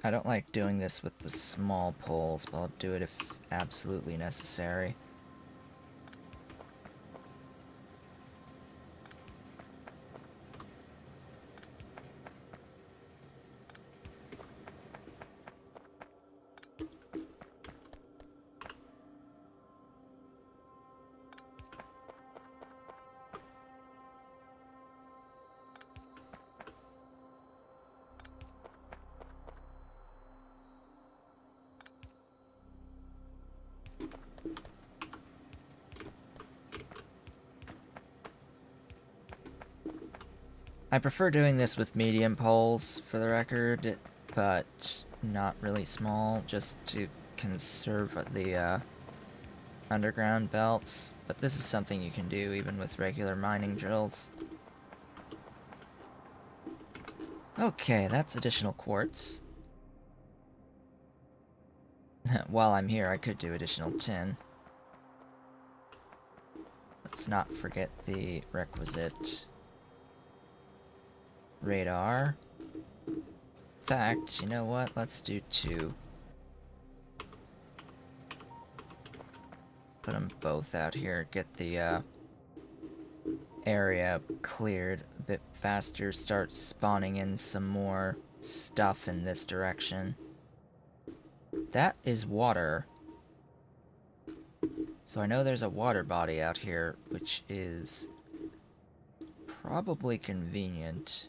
I don't like doing this with the small poles, but I'll do it if absolutely necessary. I prefer doing this with medium poles, for the record, but not really small, just to conserve the underground belts. But this is something you can do even with regular mining drills. Okay, that's additional quartz. While I'm here, I could do additional tin. Let's not forget the requisite radar. In fact, you know what? Let's do 2. Put them both out here. Get the area cleared a bit faster. Start spawning in some more stuff in this direction. That is water. So I know there's a water body out here, which is probably convenient.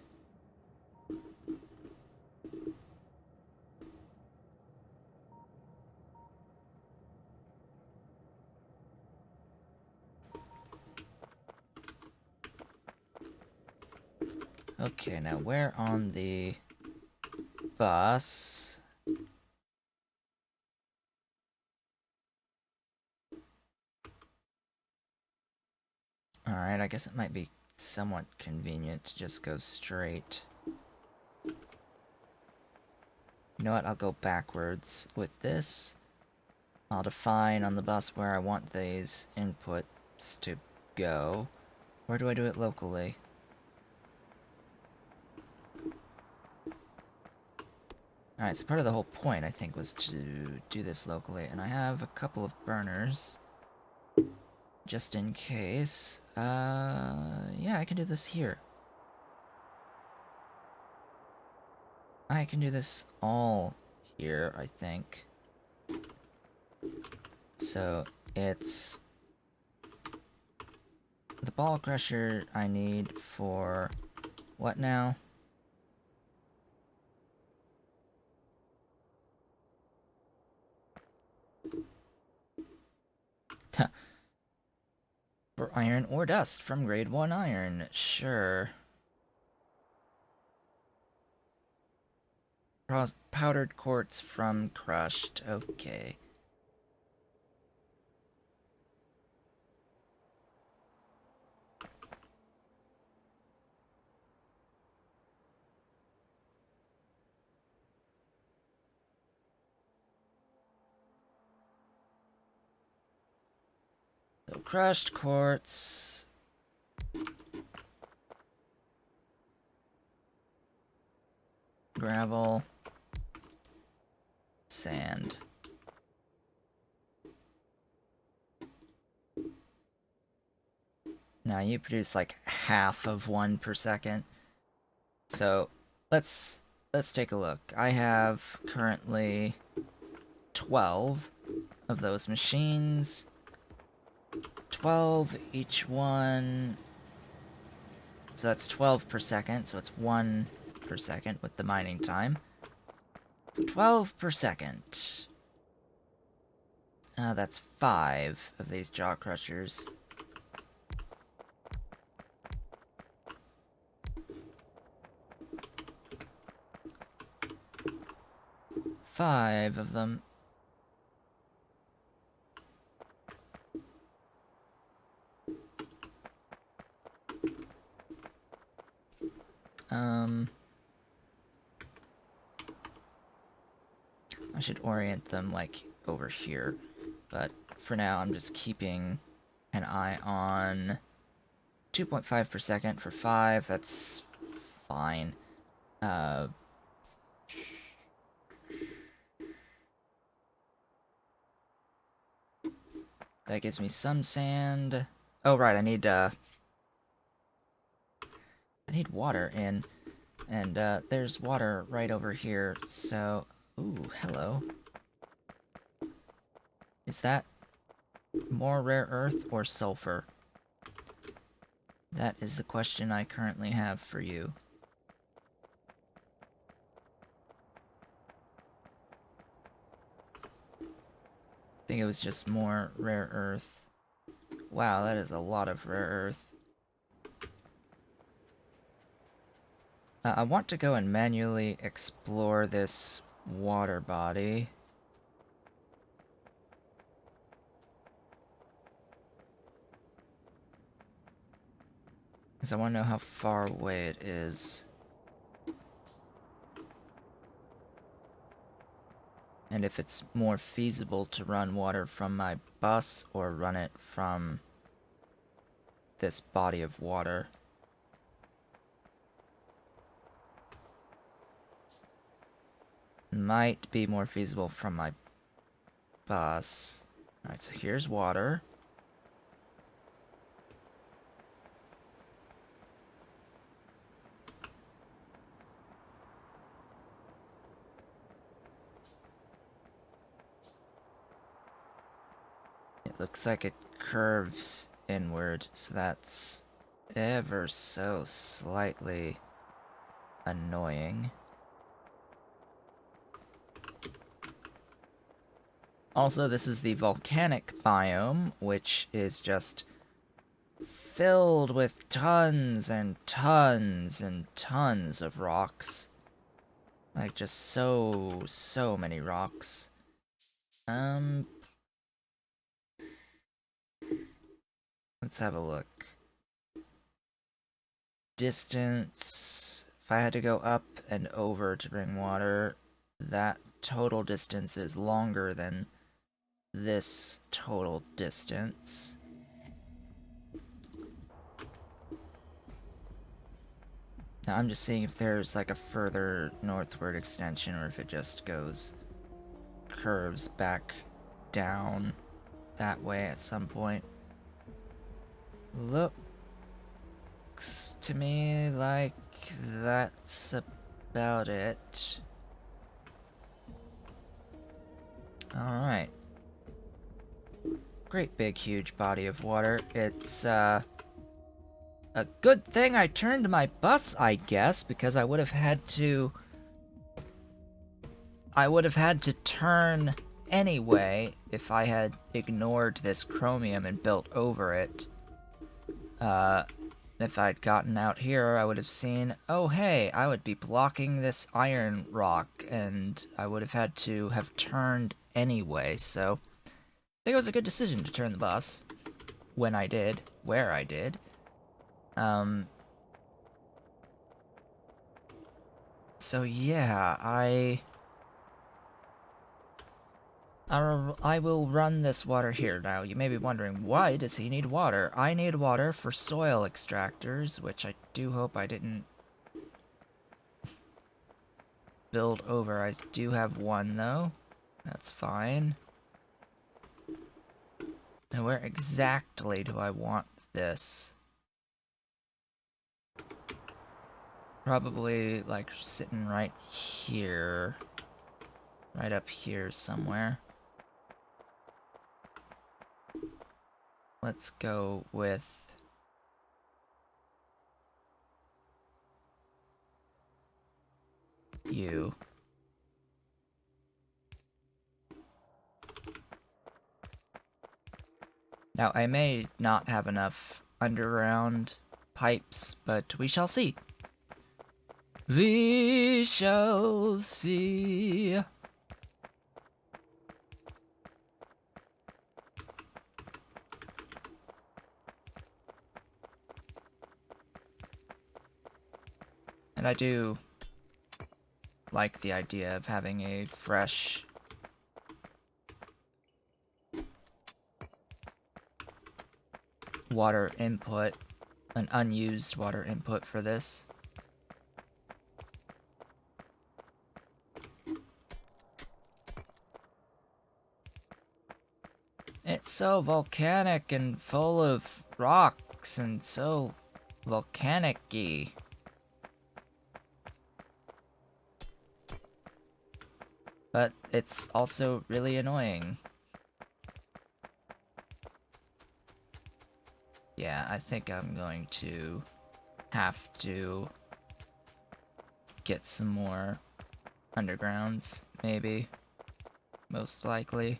Okay, now where on the bus? Alright, I guess it might be somewhat convenient to just go straight. You know what, I'll go backwards with this. I'll define on the bus where I want these input steps to go. Where do I do it locally? Alright, so part of the whole point, I think, was to do this locally. And I have a couple of burners. Just in case. Yeah, I can do this here. I can do this all here, I think. So, it's... the ball crusher I need for... what now? For iron or dust from grade 1 iron. Sure. Powdered quartz from crushed. Okay. So crushed quartz. Gravel. Sand. Now you produce like half of one per second. So let's take a look. I have currently 12 of those machines. 12 each one. So that's 12 per second, so it's 1 per second with the mining time. So 12 per second. That's 5 of these jaw crushers. Five of them. I should orient them, like, over here. But for now, I'm just keeping an eye on 2.5 per second for 5. That's fine. That gives me some sand. Oh, right, I need water in. And, there's water right over here, so... Ooh, hello. Is that more rare earth or sulfur? That is the question I currently have for you. I think it was just more rare earth. Wow, that is a lot of rare earth. I want to go and manually explore this water body. Because I want to know how far away it is. And if it's more feasible to run water from my bus or run it from this body of water. Might be more feasible from my bus. Alright, so here's water. It looks like it curves inward, so that's ever so slightly annoying. Also, this is the volcanic biome, which is just filled with tons and tons and tons of rocks. Like, just so many rocks. Let's have a look. Distance. If I had to go up and over to bring water, that total distance is longer than this total distance. Now I'm just seeing if there's like a further northward extension or if it just curves back down that way at some point. Looks to me like that's about it. Alright. Great big huge body of water. It's a good thing I turned my bus, I guess, because I would have had to turn anyway if I had ignored this chromium and built over it. If I'd gotten out here, I would have seen, oh hey, I would be blocking this iron rock, and I would have had to have turned anyway, so I think it was a good decision to turn the bus when I did, where I did. So yeah, I will run this water here. Now, you may be wondering, why does he need water? I need water for soil extractors, which I do hope I didn't build over. I do have one, though. That's fine. Now, where exactly do I want this? Probably, like, sitting right here. Right up here somewhere. Let's go with you. Now, I may not have enough underground pipes, but we shall see. We shall see. And I do like the idea of having a fresh water input, an unused water input for this. It's so volcanic and full of rocks and so volcanic-y. But it's also really annoying. Yeah, I think I'm going to have to get some more undergrounds, maybe. Most likely.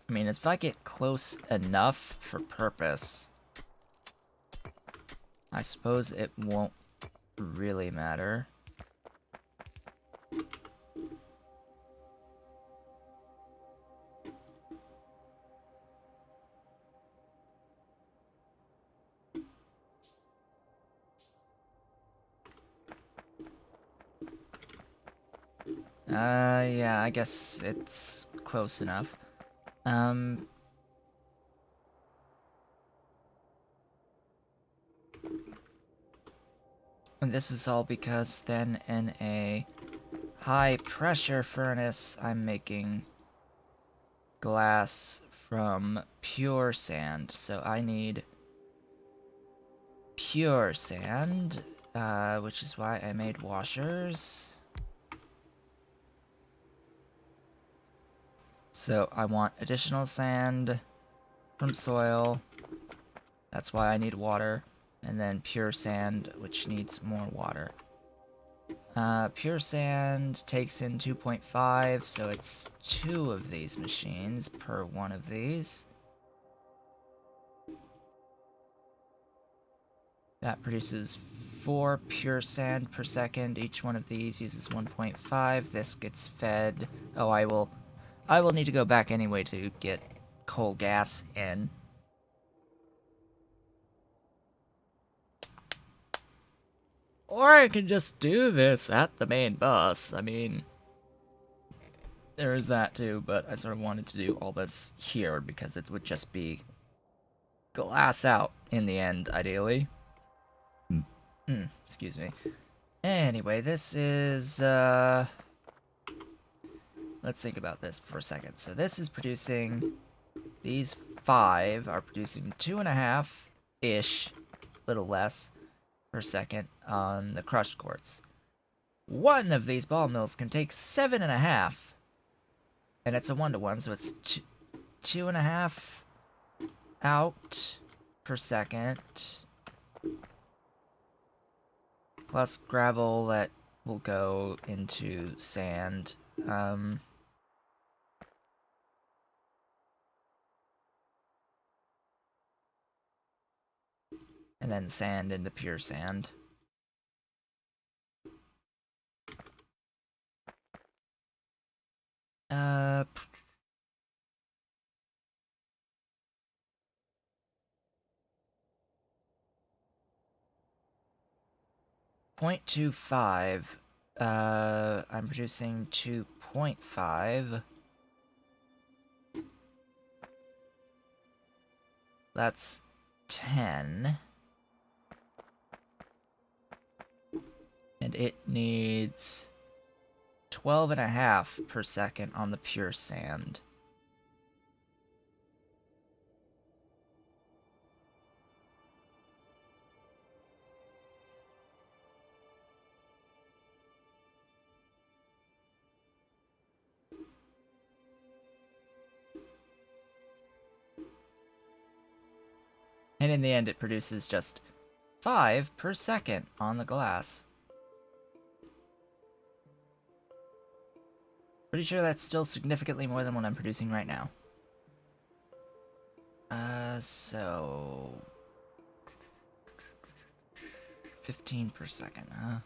I mean, if I get close enough for purpose, I suppose it won't really matter. Yeah, I guess it's close enough. And this is all because then in a high pressure furnace, I'm making glass from pure sand. So I need pure sand, which is why I made washers. So I want additional sand from soil. That's why I need water. And then pure sand, which needs more water. Pure sand takes in 2.5, so it's 2 of these machines per one of these. That produces 4 pure sand per second. Each one of these uses 1.5. This gets fed. Oh, I will need to go back anyway to get coal gas in. Or I can just do this at the main bus. I mean, There is that too, but I sort of wanted to do all this here because it would just be glass out in the end, ideally. Excuse me. Anyway, this is, let's think about this for a second. So this is producing, these 5 are producing 2.5-ish, little less, per second on the crushed quartz. One of these ball mills can take 7.5, and it's a 1-to-1, so it's 2.5 out per second, plus gravel that will go into sand. And then sand into pure sand. Uh, 0.25. I'm producing 2.5. That's 10. And it needs 12.5 per second on the pure sand. And in the end, it produces just 5 per second on the glass. Pretty sure that's still significantly more than what I'm producing right now. So 15 per second, huh?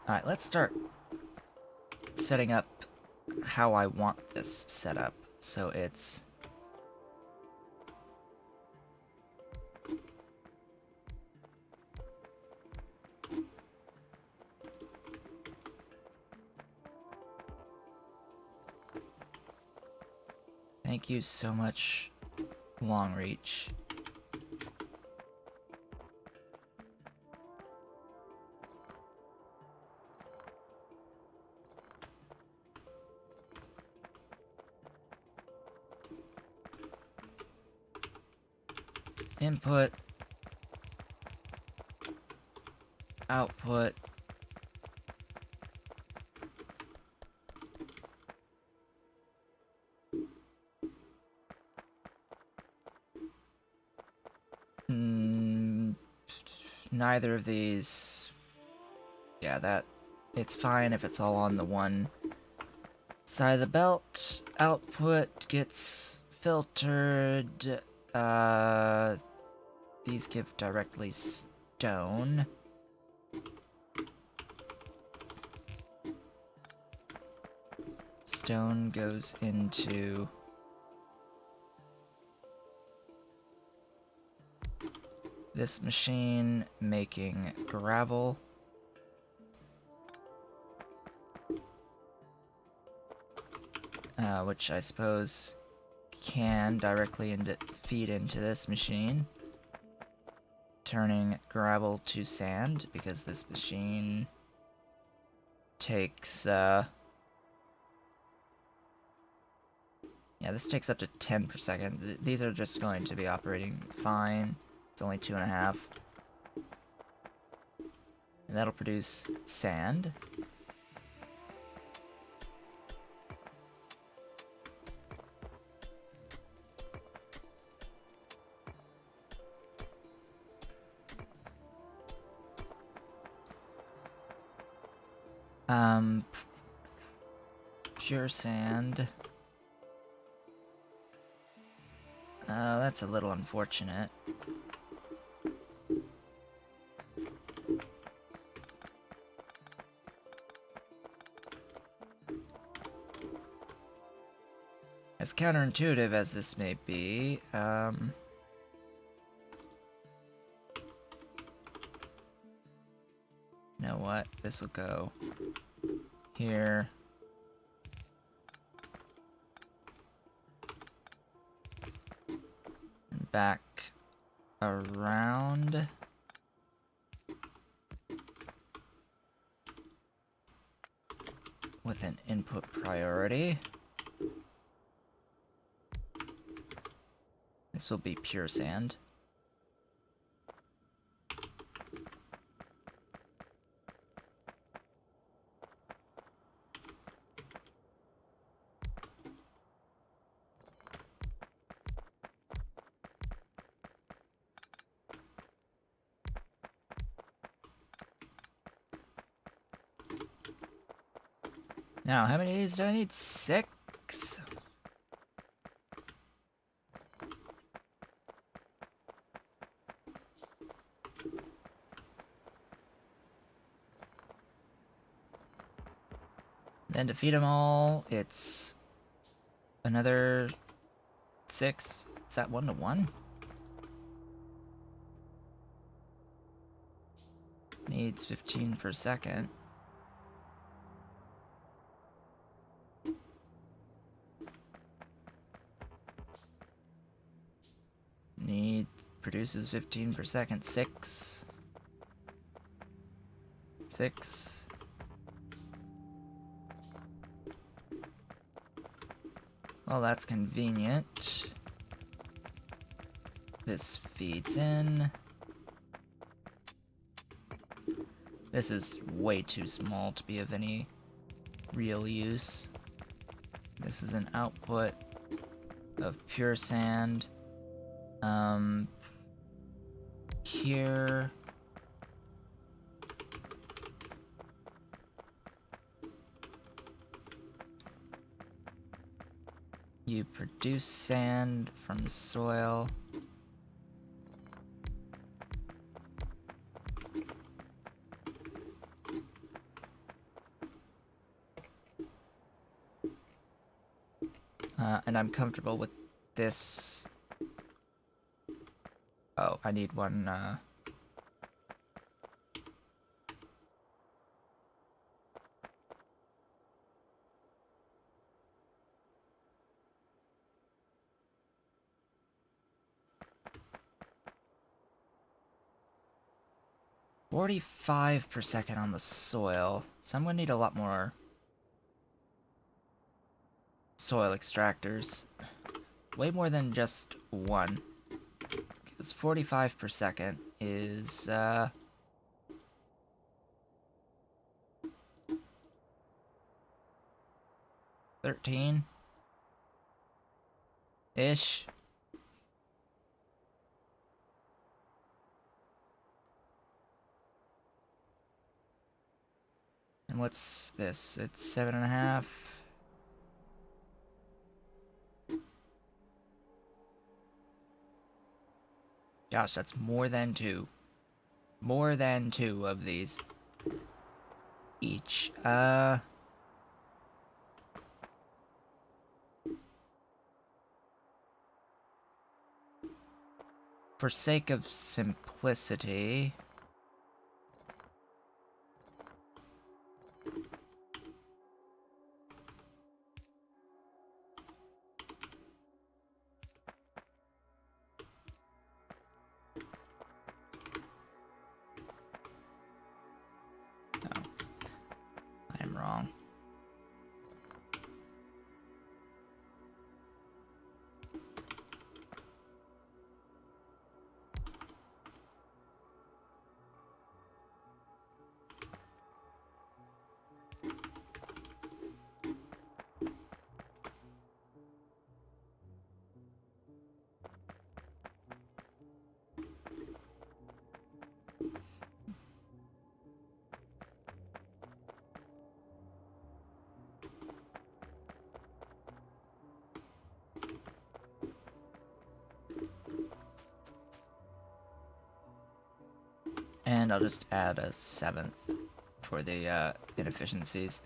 Alright, let's start setting up how I want this set up. So it's... Thank you so much, Long Reach. Input, output, neither of these, yeah, that, it's fine if it's all on the one side of the belt. Output gets filtered, these give directly stone. Stone goes into this machine, making gravel. Which I suppose can directly feed into this machine, turning gravel to sand, because this machine takes, yeah, this takes up to 10 per second. These are just going to be operating fine. It's only 2.5. And that'll produce sand. Pure sand. That's a little unfortunate. As counterintuitive as this may be, You know what? This will go here. And back around. With an input priority. This will be pure sand. Now, how many of these do I need? 6? Then to feed them all, it's another 6. Is that 1 to 1? Needs 15 per second. Produces 15 per second. 6. 6. Well, that's convenient. This feeds in. This is way too small to be of any real use. This is an output of pure sand. Here. You produce sand from soil. And I'm comfortable with this. Oh, I need one, 45 per second on the soil, so I'm gonna need a lot more soil extractors. Way more than just one. Because 45 per second is, 13-ish. And what's this? It's 7.5. Gosh, that's more than 2. More than 2 of these. Each. For sake of simplicity... I'm wrong. And I'll just add a 7th for the inefficiencies.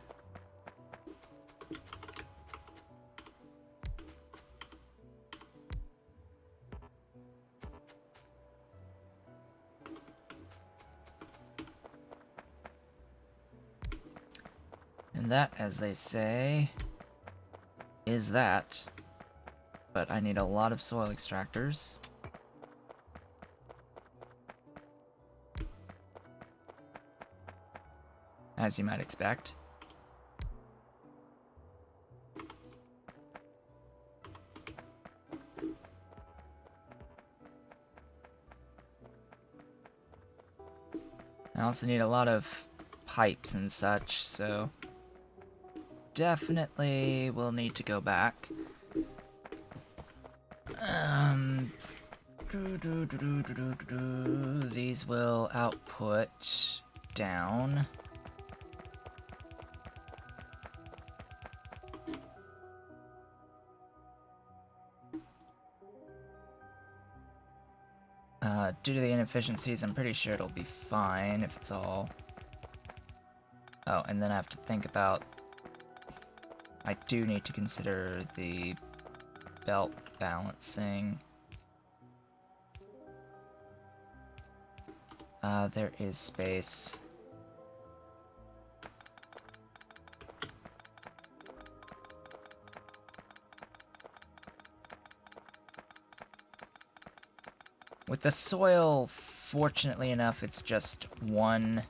And that, as they say, is that. But I need a lot of soil extractors. As you might expect. I also need a lot of pipes and such, so definitely will need to go back. These will output down. Due to the inefficiencies, I'm pretty sure it'll be fine if it's all... Oh, and then I have to think about... I do need to consider the belt balancing. There is space. With the soil, fortunately enough, it's just one...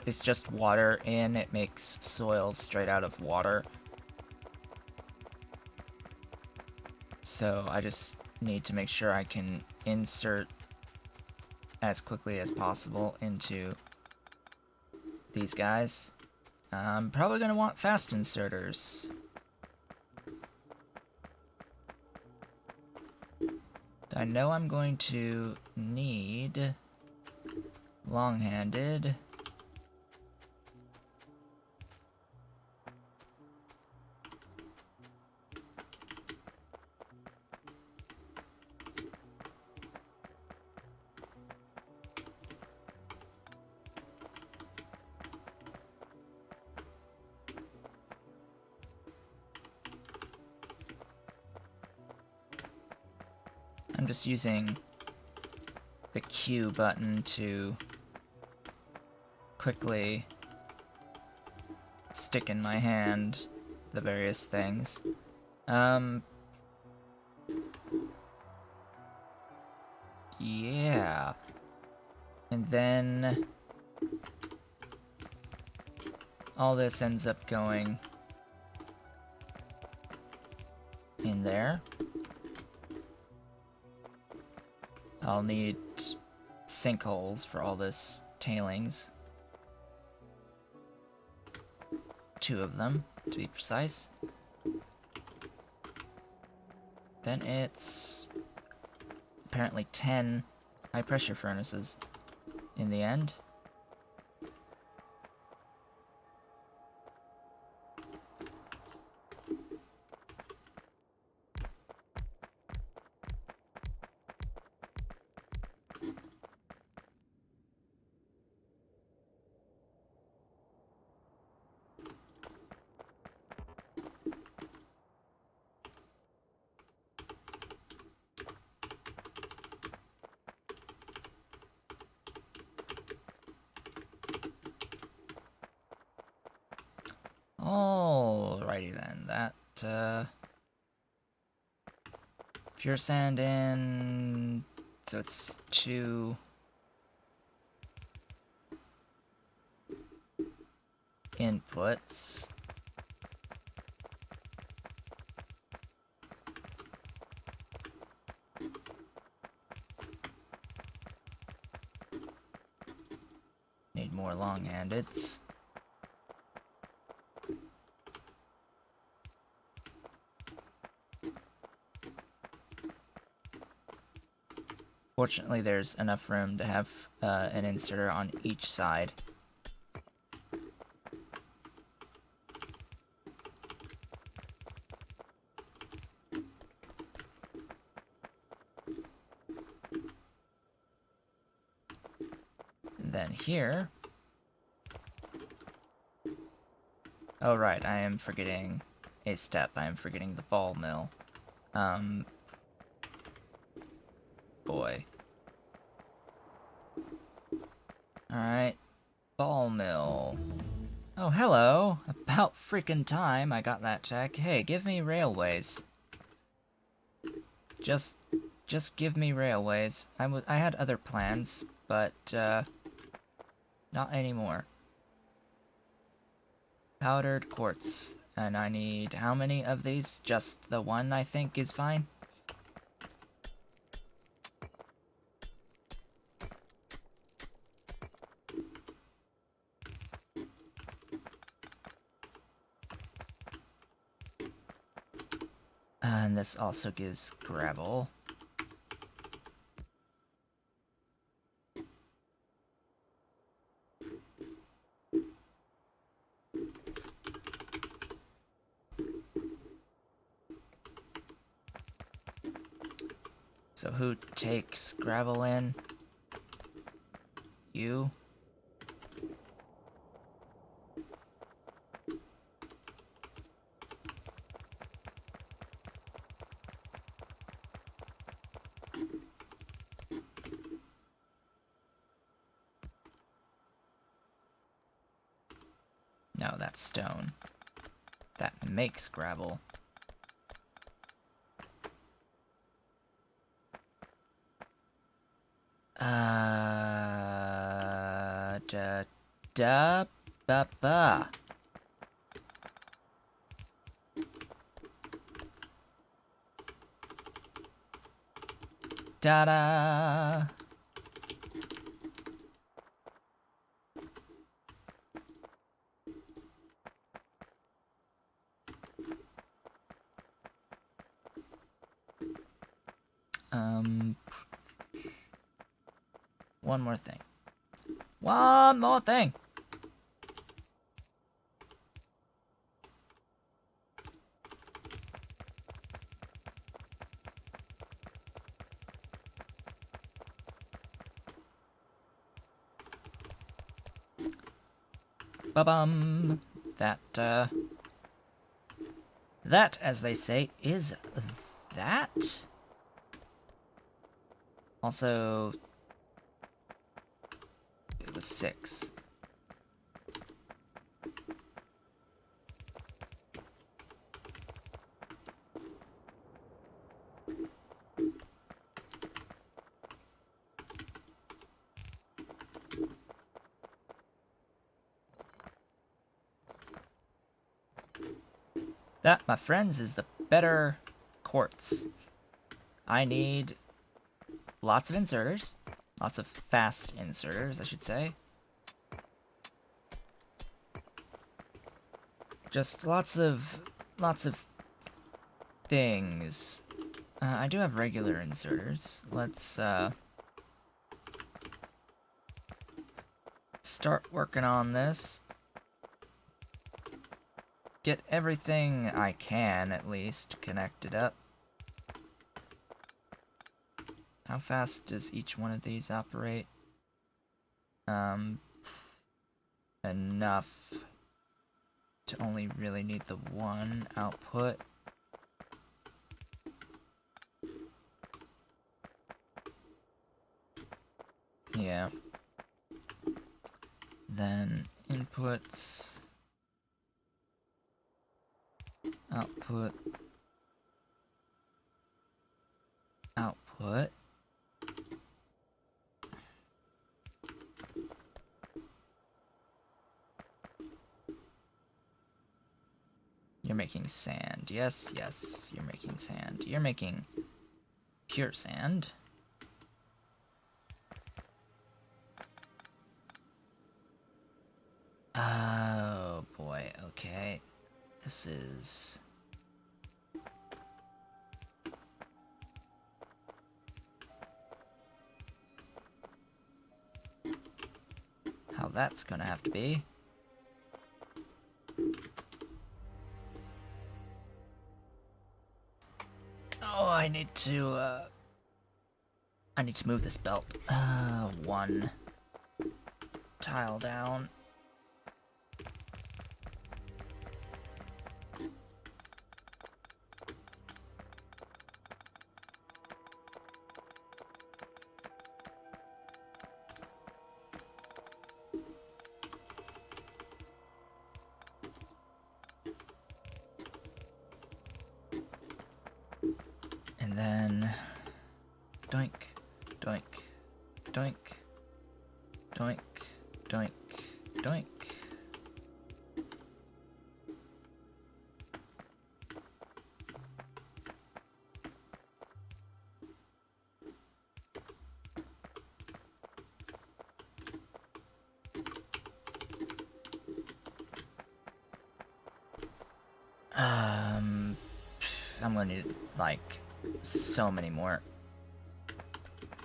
It's just water in. It makes soil straight out of water. So I just need to make sure I can insert as quickly as possible into these guys. I'm probably going to want fast inserters. I know I'm going to need long-handed. I'm just using the Q button to quickly stick in my hand the various things. Yeah. And then all this ends up going in there. I'll need sinkholes for all this tailings. 2 of them, to be precise. Then it's apparently 10 high-pressure furnaces in the end. Alrighty then, that, pure sand in, so it's 2 inputs. Need more long-handeds. Fortunately, there's enough room to have an inserter on each side. And then here... Oh right, I am forgetting a step. I am forgetting the ball mill. Boy. Alright. Ball mill. Oh, hello. About freaking time I got that tech. Hey, give me railways. Just give me railways. I had other plans, but, not anymore. Powdered quartz. And I need how many of these? Just the one, I think, is fine. And this also gives gravel. So who takes gravel in? You? No, that's stone. That makes gravel. Ba. Da-da! One more thing. One more thing! Ba-bum! That, as they say, is that. Also, it was 6. That, my friends, is the better quartz. I need lots of inserters. Lots of fast inserters, I should say. Just lots of things. I do have regular inserters. Let's start working on this. Get everything I can, at least, connected up. How fast does each one of these operate? Enough to only really need the one output. Yeah. Then inputs, output, output. You're making sand. Yes, yes, you're making sand. You're making pure sand. Oh boy, okay. This is... how that's gonna have to be. Oh, I need to move this belt. One tile down. then doink, doink, doink, doink, doink, doink. I'm gonna need, like, so many more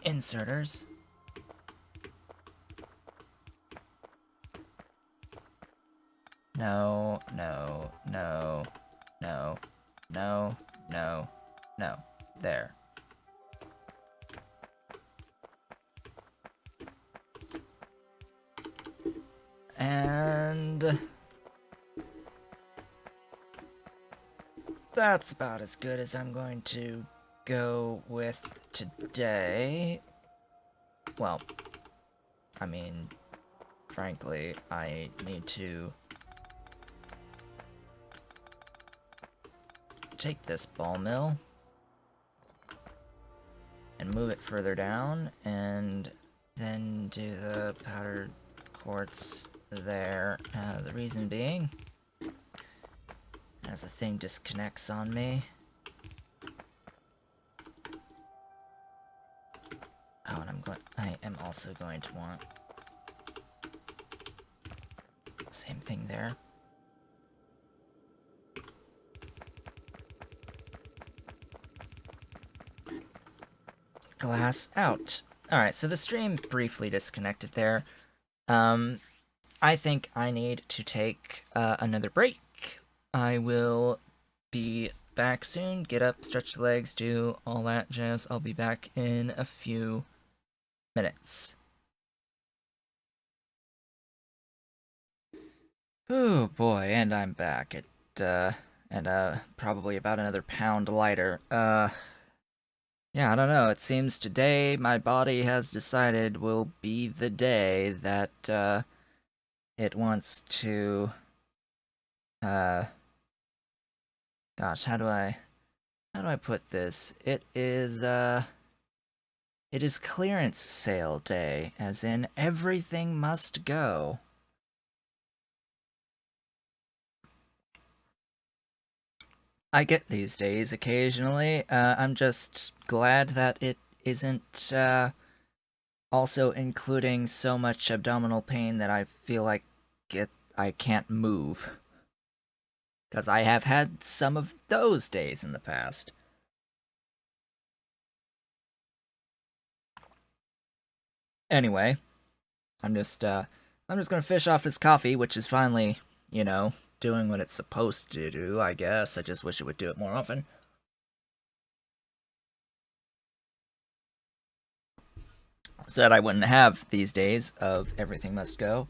inserters. No, no, no, no, no, no, no. There. And that's about as good as I'm going to go with today. Well, I mean, frankly, I need to take this ball mill and move it further down, and then do the powdered quartz there. The reason being, as the thing disconnects on me. Oh, and I am also going to want same thing there. Glass out. Alright, so the stream briefly disconnected there. I think I need to take another break. I will be back soon. Get up, stretch the legs, do all that jazz. I'll be back in a few minutes. Oh boy, and I'm back at probably about another pound lighter. Yeah, I don't know. It seems today my body has decided will be the day that it wants to gosh, how do I put this? It is clearance sale day, as in everything must go. I get these days occasionally. I'm just glad that it isn't also including so much abdominal pain that I feel like I can't move. Because I have had some of those days in the past. Anyway, I'm just gonna fish off this coffee, which is finally, you know, doing what it's supposed to do, I guess. I just wish it would do it more often. So that I wouldn't have these days of everything must go.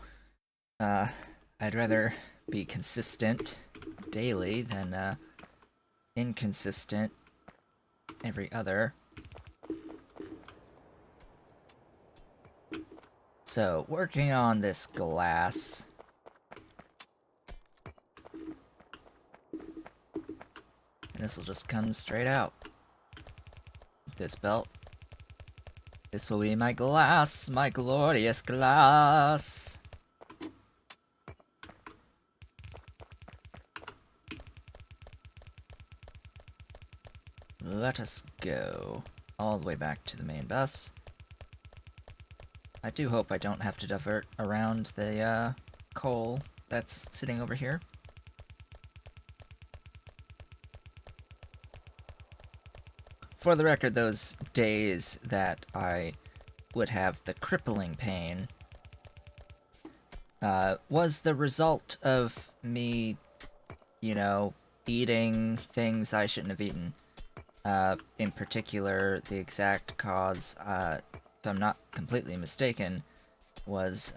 I'd rather be consistent daily than inconsistent every other. So, working on this glass. And this will just come straight out. This belt. This will be my glass, my glorious glass. Let us go all the way back to the main bus. I do hope I don't have to divert around the coal that's sitting over here. For the record, those days that I would have the crippling pain was the result of me, you know, eating things I shouldn't have eaten. In particular, the exact cause, if I'm not completely mistaken, was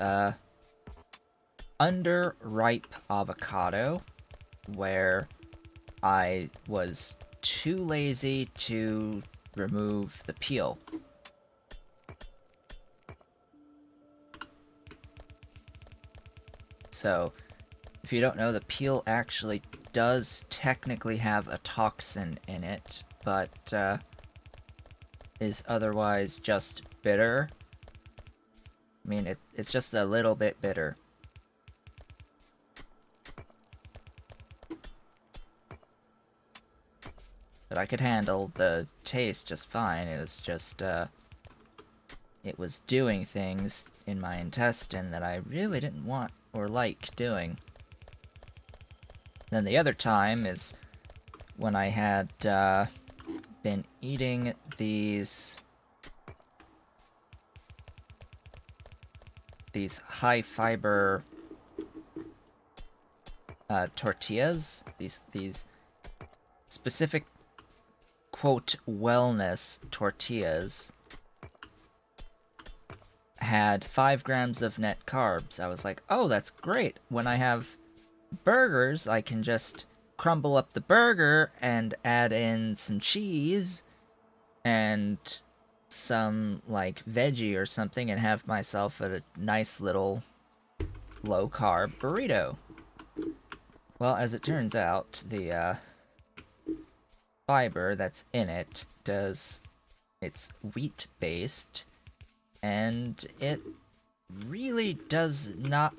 underripe avocado, where I was too lazy to remove the peel. So, if you don't know, the peel actually does technically have a toxin in it, but is otherwise just bitter. I mean, it's just a little bit bitter. But I could handle the taste just fine. It was just, it was doing things in my intestine that I really didn't want or like doing. Then the other time is when I had, been eating these high-fiber, tortillas. These specific, quote, wellness tortillas had 5 grams of net carbs. I was like, oh, that's great. When I have burgers, I can just crumble up the burger and add in some cheese and some, like, veggie or something and have myself a nice little low-carb burrito. Well, as it turns out, the, fiber that's in it it's wheat-based, and it really does not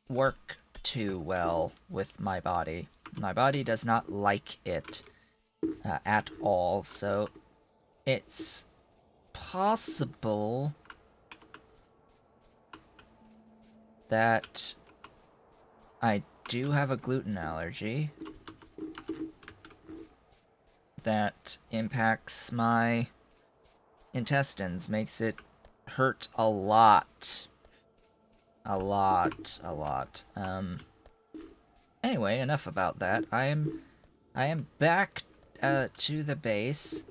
work too well with my body. My body does not like it at all, so it's possible that I do have a gluten allergy that impacts my intestines, makes it hurt a lot. A lot. Anyway, enough about that. I am back to the base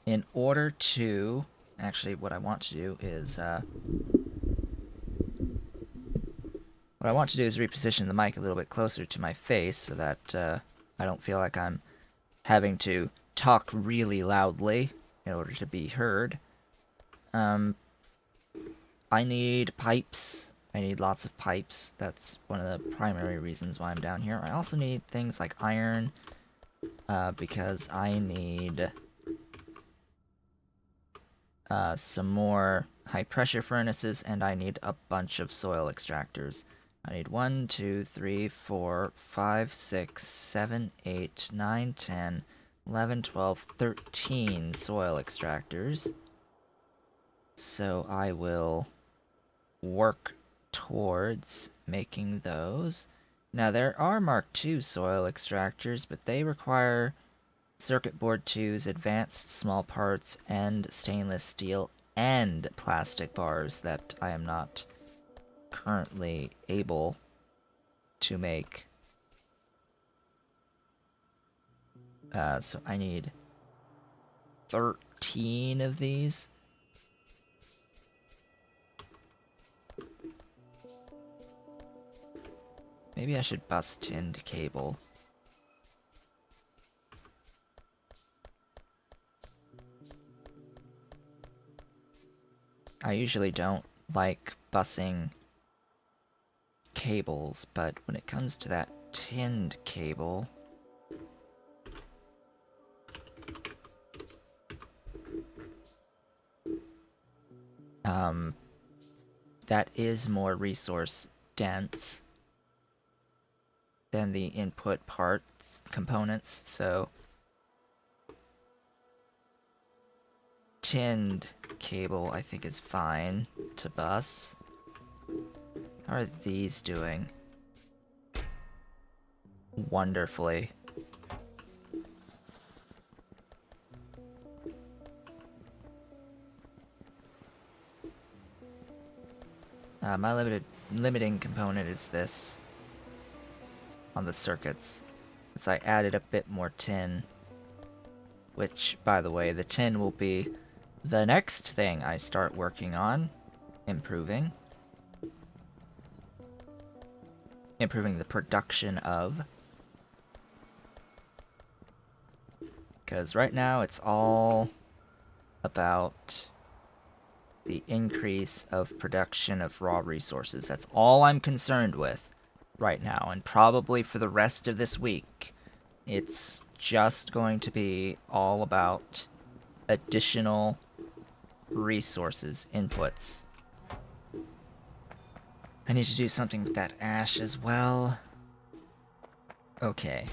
in order to... Actually, what I want to do is, what I want to do is reposition the mic a little bit closer to my face so that I don't feel like I'm having to talk really loudly in order to be heard. I need pipes. I need lots of pipes. That's one of the primary reasons why I'm down here. I also need things like iron, because I need some more high-pressure furnaces, and I need a bunch of soil extractors. I need 1, 2, 3, 4, 5, 6, 7, 8, 9, 10, 11, 12, 13 soil extractors. So I will work towards making those. Now, there are Mark II soil extractors, but they require circuit board 2's advanced small parts and stainless steel and plastic bars that I am not currently able to make. So I need 13 of these. Maybe I should bust tinned cable. I usually don't like bussing cables, but when it comes to that tinned cable... that is more resource dense than the input parts components, so tinned cable I think is fine to bus. How are these doing? Wonderfully. My limiting component is this on the circuits. As I added a bit more tin, which, by the way, the tin will be the next thing I start working on, improving the production of. Because right now it's all about the increase of production of raw resources. That's all I'm concerned with right now, and probably for the rest of this week. It's just going to be all about additional resources, inputs. I need to do something with that ash as well. Okay.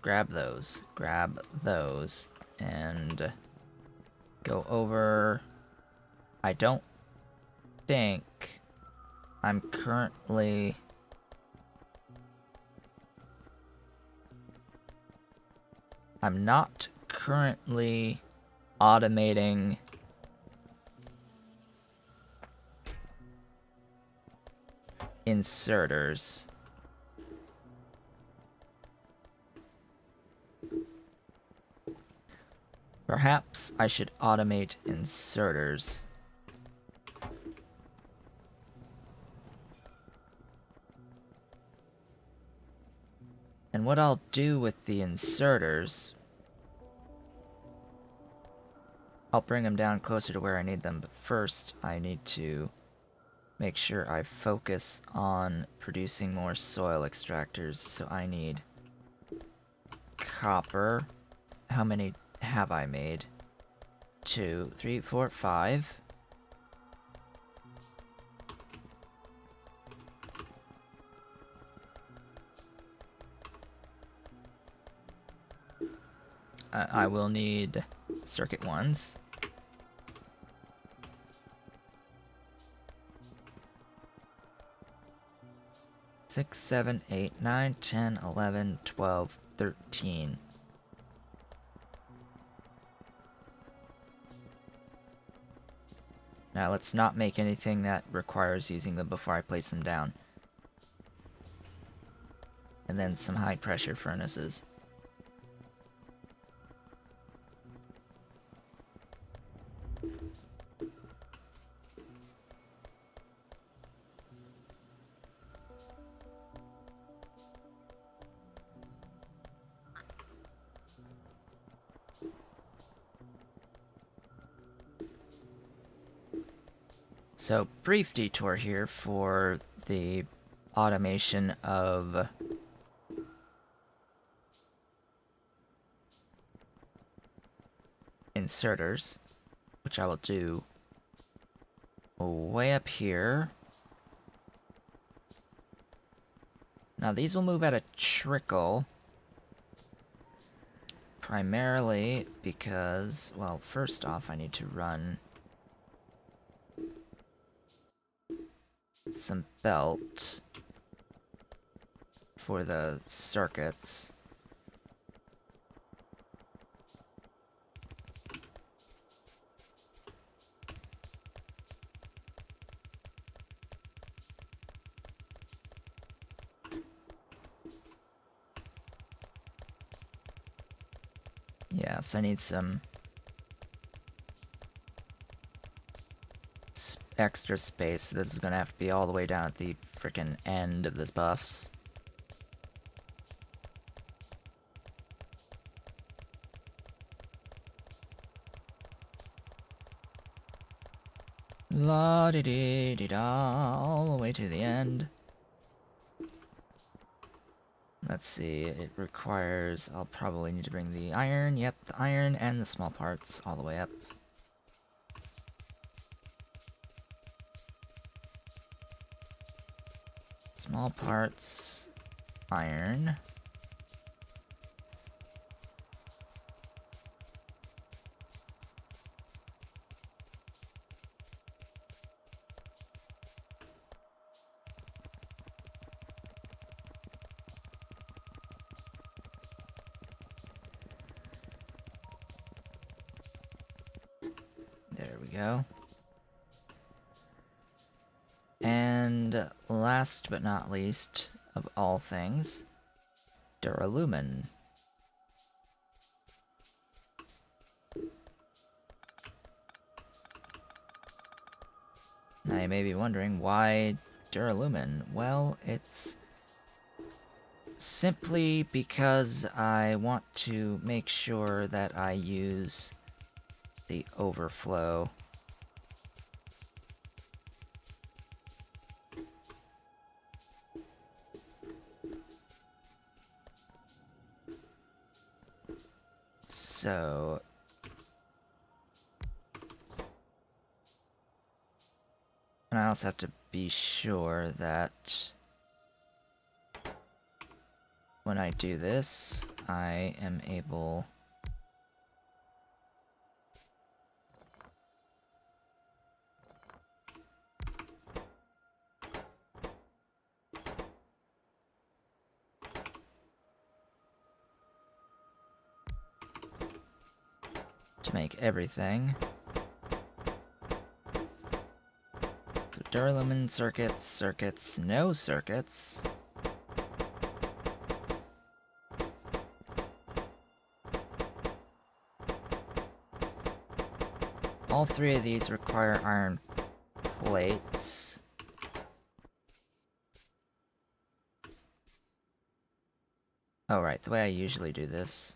Grab those, and go over. I don't think I'm currently... I'm not currently automating inserters. Perhaps I should automate inserters. And what I'll do with the inserters, I'll bring them down closer to where I need them, but first I need to make sure I focus on producing more soil extractors. So I need copper. How many have I made? 2, 3, 4, 5. I will need circuit ones. Six, 7, 8, 9, 10, 11, 12, 13. Now let's not make anything that requires using them before I place them down. And then some high pressure furnaces. So, brief detour here for the automation of inserters, which I will do way up here. Now these will move at a trickle, primarily because, well, first off I need to run some belt for the circuits. Yes, I need some extra space. This is gonna have to be all the way down at the frickin' end of this buffs. La di di di da, all the way to the end. Let's see, it requires, I'll probably need to bring the iron, yep, the iron and the small parts all the way up. Small parts, iron. There we go. And last but not least of all things, duralumin. Now you may be wondering, why duralumin? Well, it's simply because I want to make sure that I use the overflow. So also have to be sure that when I do this, I am able to make everything. So duralumin circuits, circuits, no circuits. All three of these require iron plates. Oh, right, the way I usually do this.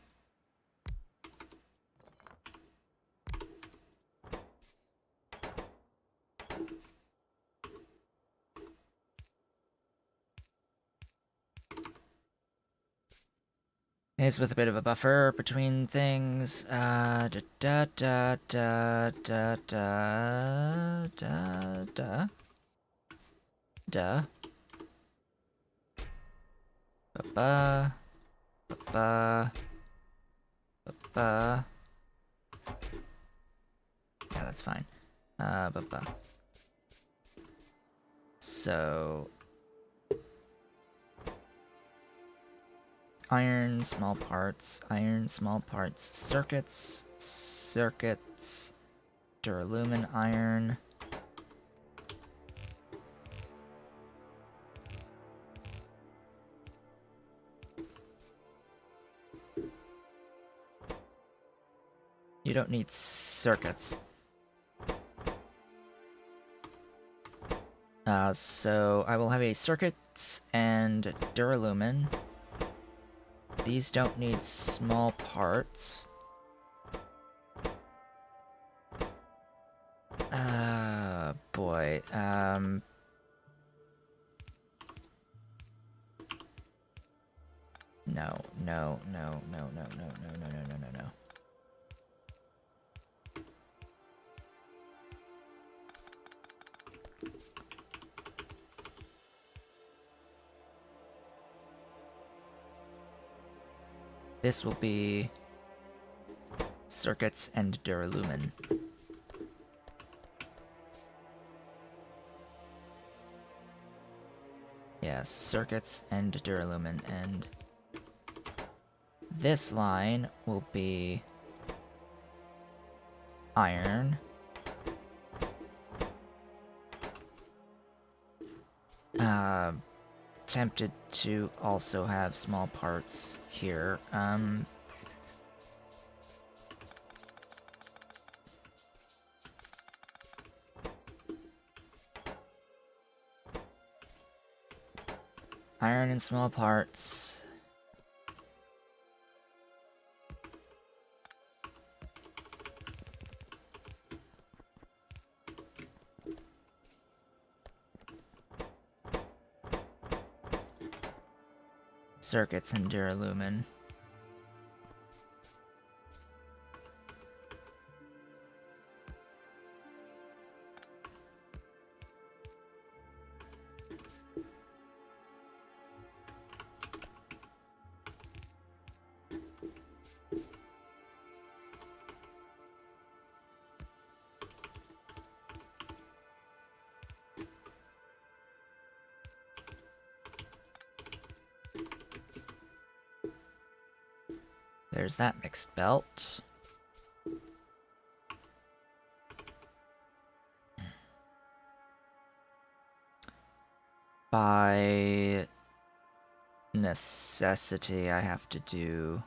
Is with a bit of a buffer between things. Da da da da da da da da da. Ba ba ba ba. Yeah, that's fine. Ba ba. So iron, small parts, circuits, circuits, duralumin, iron. You don't need circuits. So I will have a circuits and duralumin. These don't need small parts. Boy. No, no, no, no, no, no, no, no, no, no, no, no. This will be circuits and duralumin. Yes, circuits and duralumin, and this line will be iron. Tempted to also have small parts here. Iron and small parts. Circuits and duralumin. There's that mixed belt. By necessity, I have to do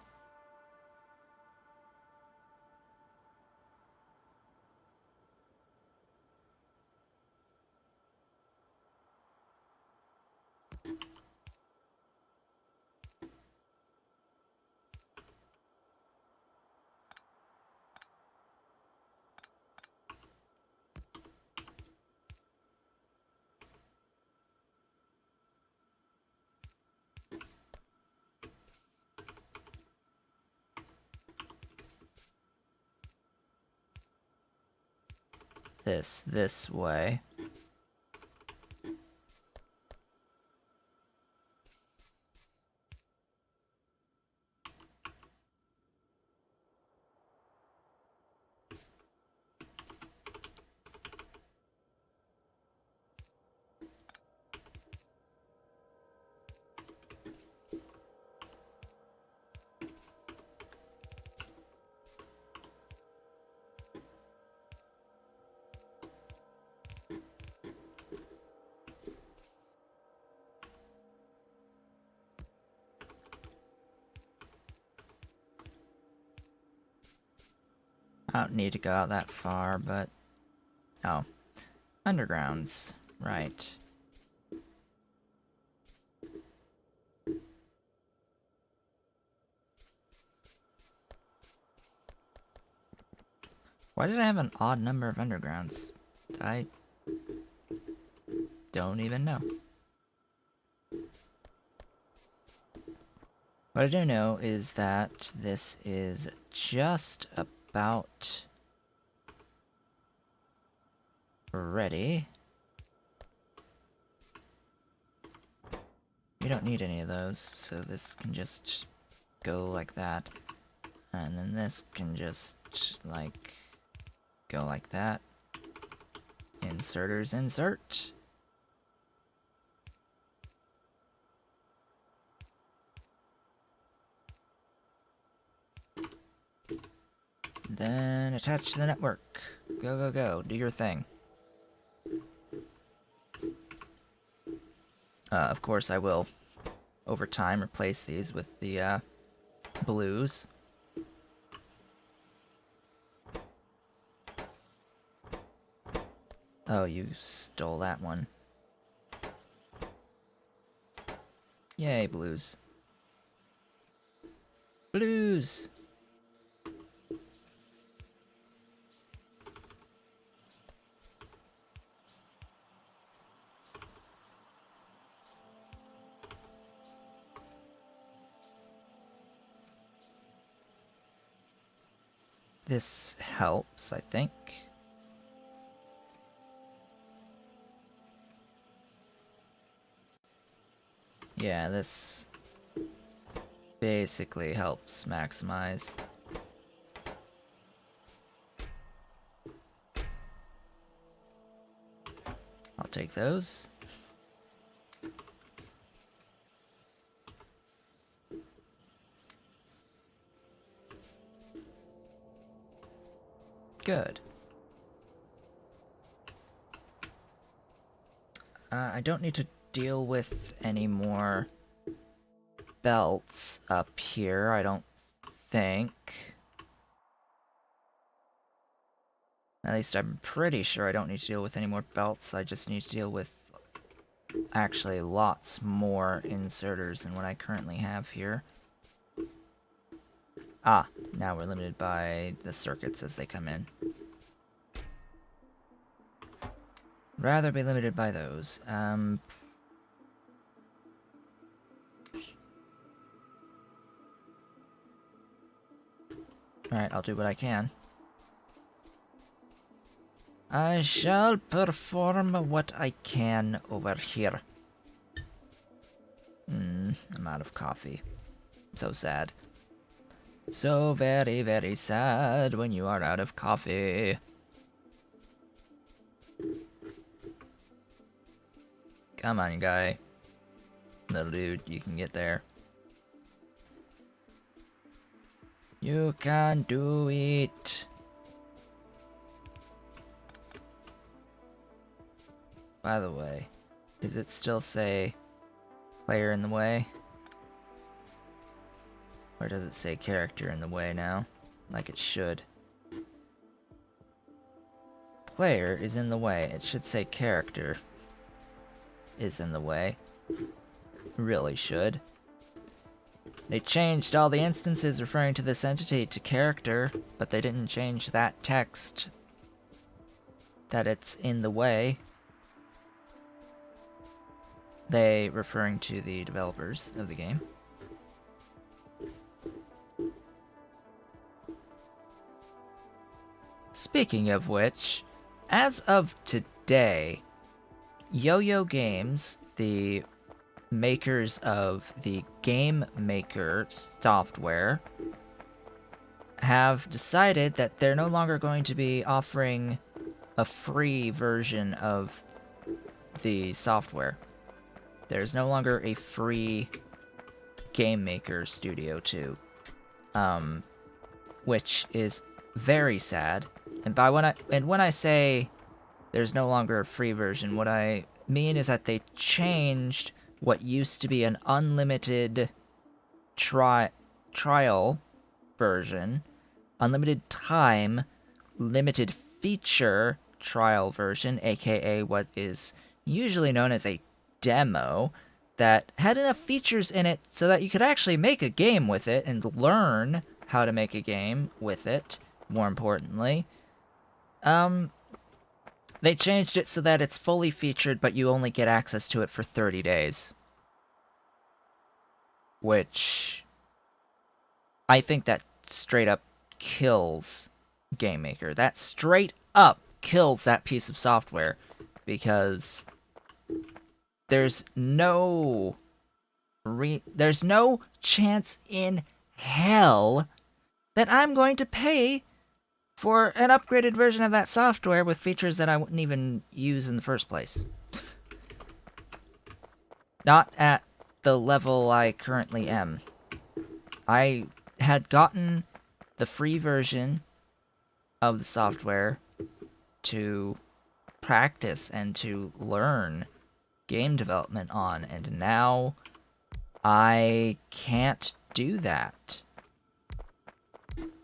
this way. I don't need to go out that far, but... Oh. Undergrounds. Right. Why did I have an odd number of undergrounds? I don't even know. What I do know is that this is just about ready. We don't need any of those, so this can just go like that. And then this can just, like, go like that. Inserters insert. Then attach to the network. Go, go, go. Do your thing. Of course, I will, over time, replace these with the blues. Oh, you stole that one. Yay, blues. Blues! This helps, I think. Yeah, this basically helps maximize. I'll take those. Good. I don't need to deal with any more belts up here, I don't think. At least I'm pretty sure I don't need to deal with any more belts, I just need to deal with actually lots more inserters than what I currently have here. Ah, now we're limited by the circuits as they come in. Rather be limited by those. Alright, I'll do what I can. I shall perform what I can over here. I'm out of coffee. So sad. So very, very sad when you are out of coffee. Come on, guy. Little dude, you can get there. You can do it. By the way, does it still say player in the way? Or does it say character in the way now? Like it should. Player is in the way. It should say character is in the way. Really should. They changed all the instances referring to this entity to character, but they didn't change that text that it's in the way. They referring to the developers of the game. Speaking of which, as of today, Yo-Yo Games, the makers of the Game Maker software, have decided that they're no longer going to be offering a free version of the software. There's no longer a free Game Maker Studio 2, which is very sad. And when I say there's no longer a free version, what I mean is that they changed what used to be an unlimited trial version, unlimited time limited feature trial version, aka what is usually known as a demo, that had enough features in it so that you could actually make a game with it and learn how to make a game with it, more importantly. They changed it so that it's fully featured, but you only get access to it for 30 days. Which I think that straight up kills Game Maker. That straight up kills that piece of software, because there's no chance in hell that I'm going to pay for an upgraded version of that software with features that I wouldn't even use in the first place. Not at the level I currently am. I had gotten the free version of the software to practice and to learn game development on, and now I can't do that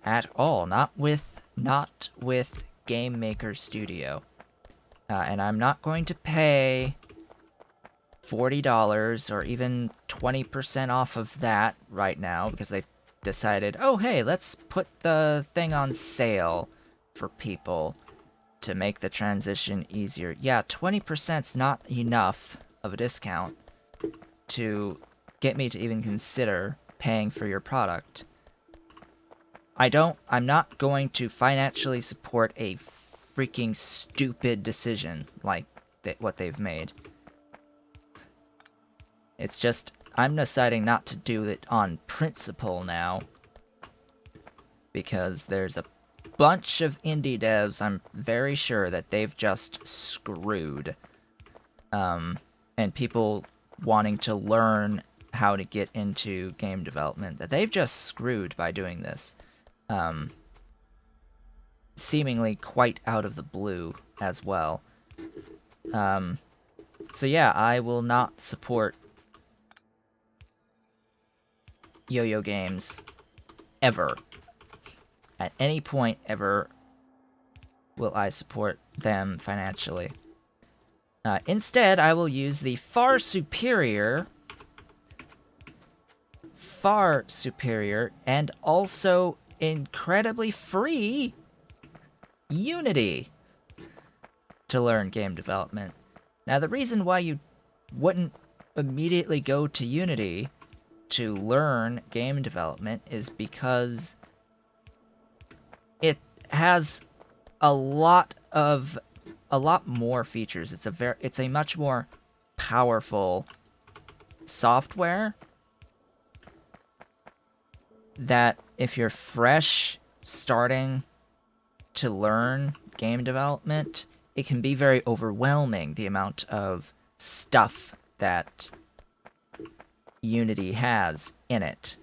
at all. Not with Game Maker Studio. And I'm not going to pay $40 or even 20% off of that right now, because they've decided, oh hey, let's put the thing on sale for people to make the transition easier. Yeah, 20%'s not enough of a discount to get me to even consider paying for your product. I'm not going to financially support a freaking stupid decision like what they've made. It's just, I'm deciding not to do it on principle now, because there's a bunch of indie devs I'm very sure that they've just screwed. And people wanting to learn how to get into game development that they've just screwed by doing this. Seemingly quite out of the blue as well. So yeah, I will not support Yo-Yo Games ever. At any point ever will I support them financially. Instead, I will use the far superior, and also incredibly free Unity to learn game development. Now, the reason why you wouldn't immediately go to Unity to learn game development is because it has a lot more features. It's a much more powerful software that if you're fresh starting to learn game development, it can be very overwhelming, the amount of stuff that Unity has in it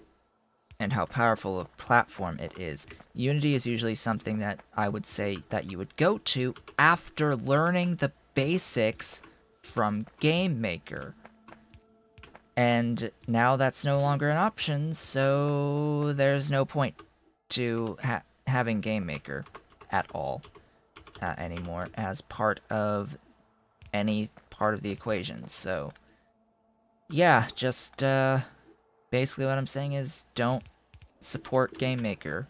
and how powerful a platform it is. Unity is usually something that I would say that you would go to after learning the basics from Game Maker. And now that's no longer an option, so there's no point to having Game Maker at all anymore as part of any part of the equation. So yeah, just basically what I'm saying is don't support Game Maker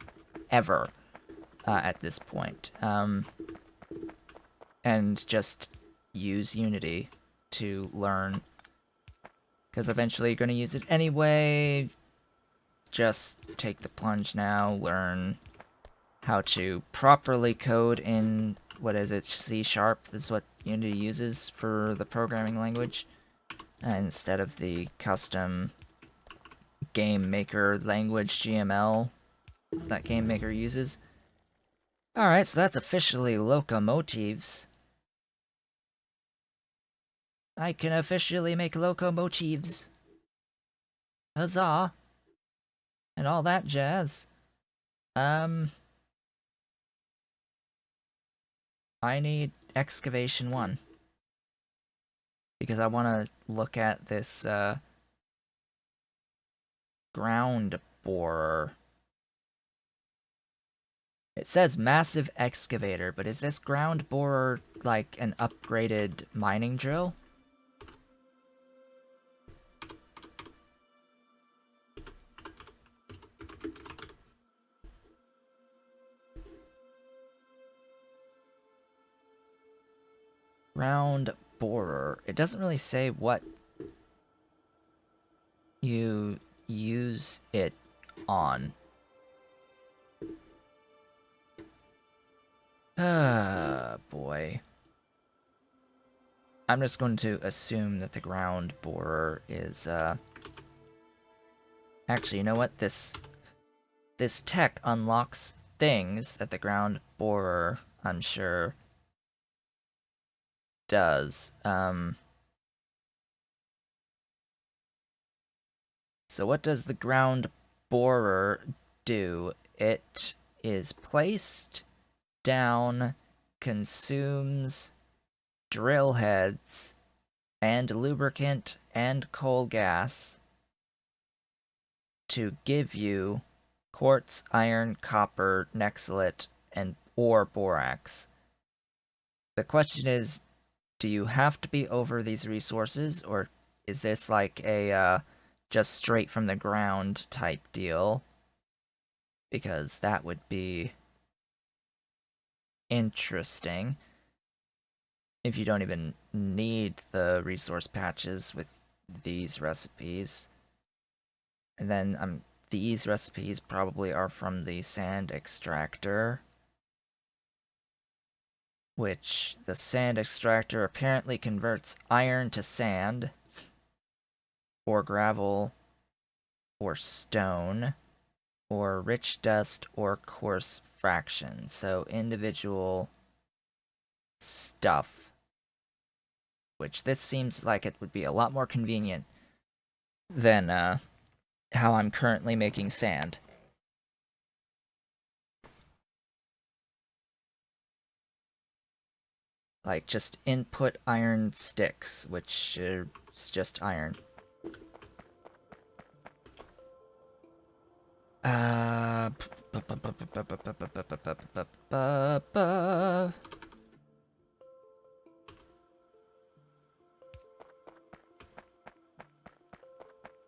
ever at this point. And just use Unity to learn, because eventually you're going to use it anyway. Just take the plunge now, learn how to properly code in, what is it, C#? This is what Unity uses for the programming language, instead of the custom Game Maker language GML that Game Maker uses. Alright, so that's officially locomotives. I can officially make locomotives. Huzzah! And all that jazz. I need excavation 1. Because I want to look at this, ground borer. It says massive excavator, but is this ground borer like an upgraded mining drill? Ground borer. It doesn't really say what you use it on. Ah, boy. I'm just going to assume that the ground borer is, Actually, you know what? This tech unlocks things that the ground borer, I'm sure, does. So what does the ground borer do? It is placed down, consumes drill heads and lubricant and coal gas to give you quartz, iron, copper, nexolite, and or borax. The question is, do you have to be over these resources, or is this like a just straight from the ground type deal? Because that would be interesting if you don't even need the resource patches with these recipes. And then these recipes probably are from the sand extractor, which the sand extractor apparently converts iron to sand, or gravel, or stone, or rich dust, or coarse fraction. So individual stuff, which this seems like it would be a lot more convenient than how I'm currently making sand. Like, just input iron sticks, which is just iron.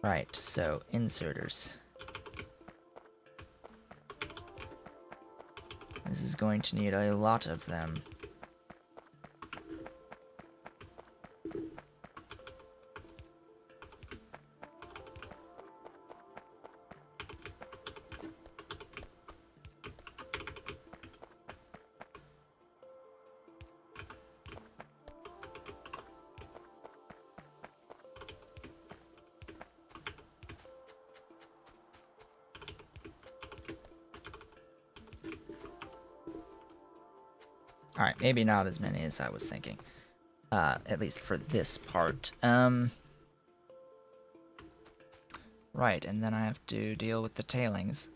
Right, so inserters. This is going to need a lot of them. Alright, maybe not as many as I was thinking. At least for this part. Right, and then I have to deal with the tailings.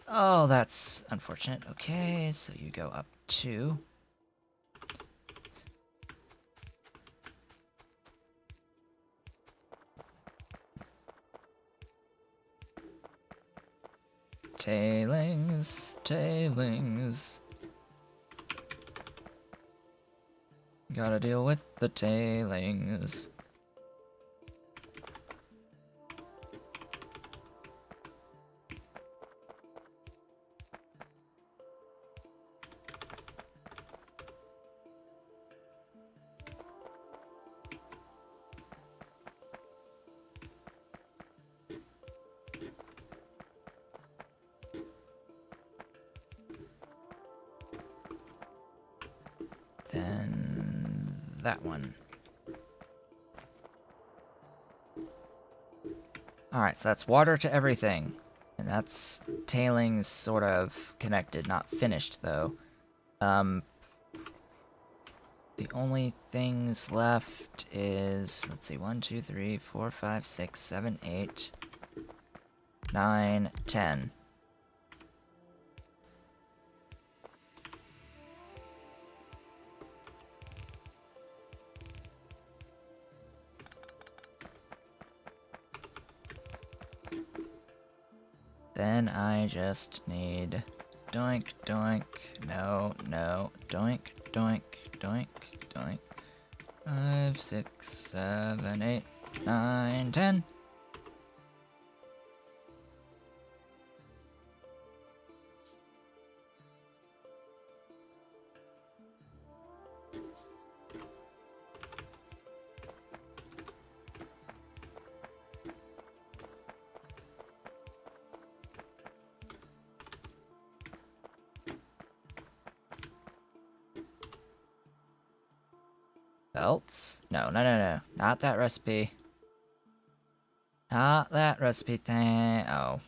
Oh, that's unfortunate. Okay, so you go up 2. Tailings, tailings. Gotta deal with the tailings. Then that one. Alright, so that's water to everything. And that's tailings sort of connected, not finished though. The only things left is, let's see, 1, 2, 3, 4, 5, 6, 7, 8, 9, 10. Then I just need doink, doink, no, no, doink, doink, doink, doink. 5, 6, 7, 8, 9, 10. Belts? No, no, no, no. Not that recipe. Not that recipe thing. Oh.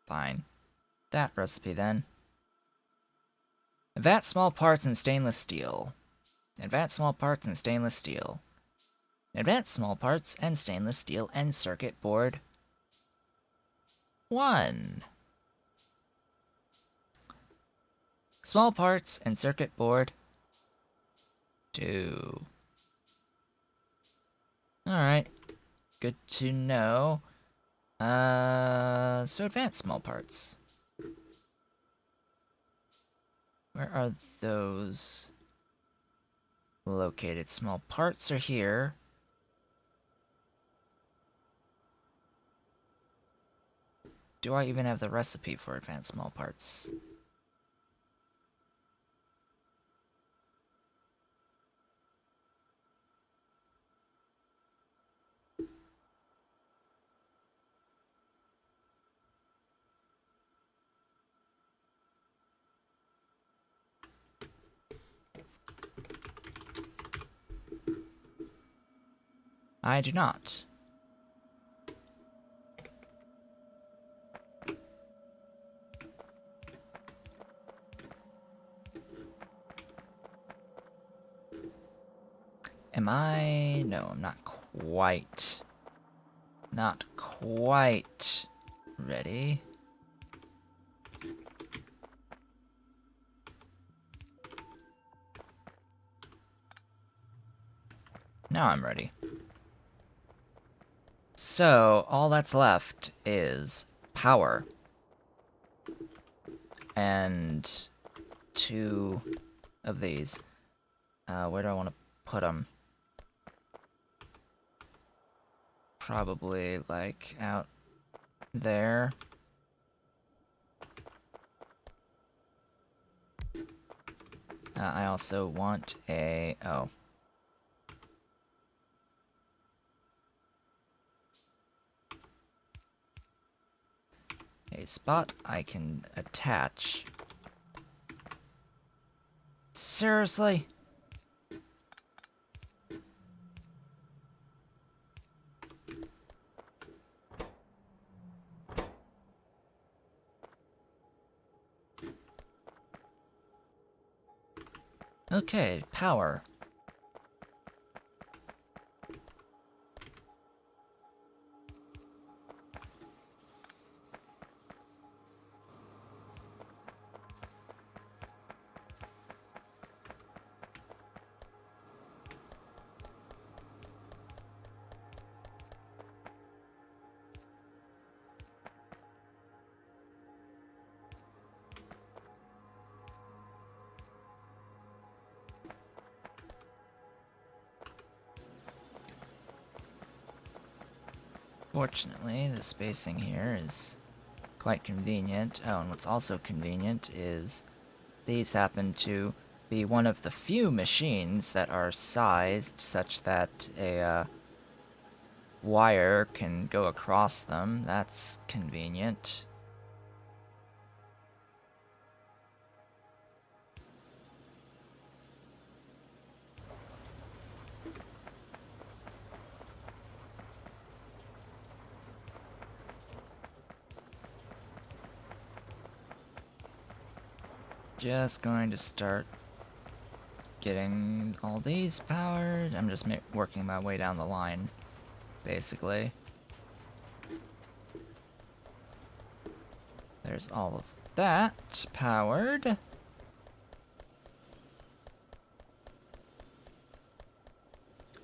Fine. That recipe then. Advanced small parts in stainless steel. Advanced small parts in stainless steel. Advanced small parts and stainless steel and circuit board 1. Small parts and circuit board 2. Alright. Good to know. So advanced small parts. Where are those located? Small parts are here. Do I even have the recipe for advanced small parts? I do not. Am I? No, I'm not quite. Not quite ready. Now I'm ready. So, all that's left is power. And 2 of these. Where do I want to put them? Probably, like, out there. I also want a... oh. A spot I can attach. Seriously? Okay, power. Fortunately, the spacing here is quite convenient. Oh, and what's also convenient is these happen to be one of the few machines that are sized such that a wire can go across them. That's convenient. Just going to start getting all these powered. I'm just working my way down the line, basically. There's all of that powered.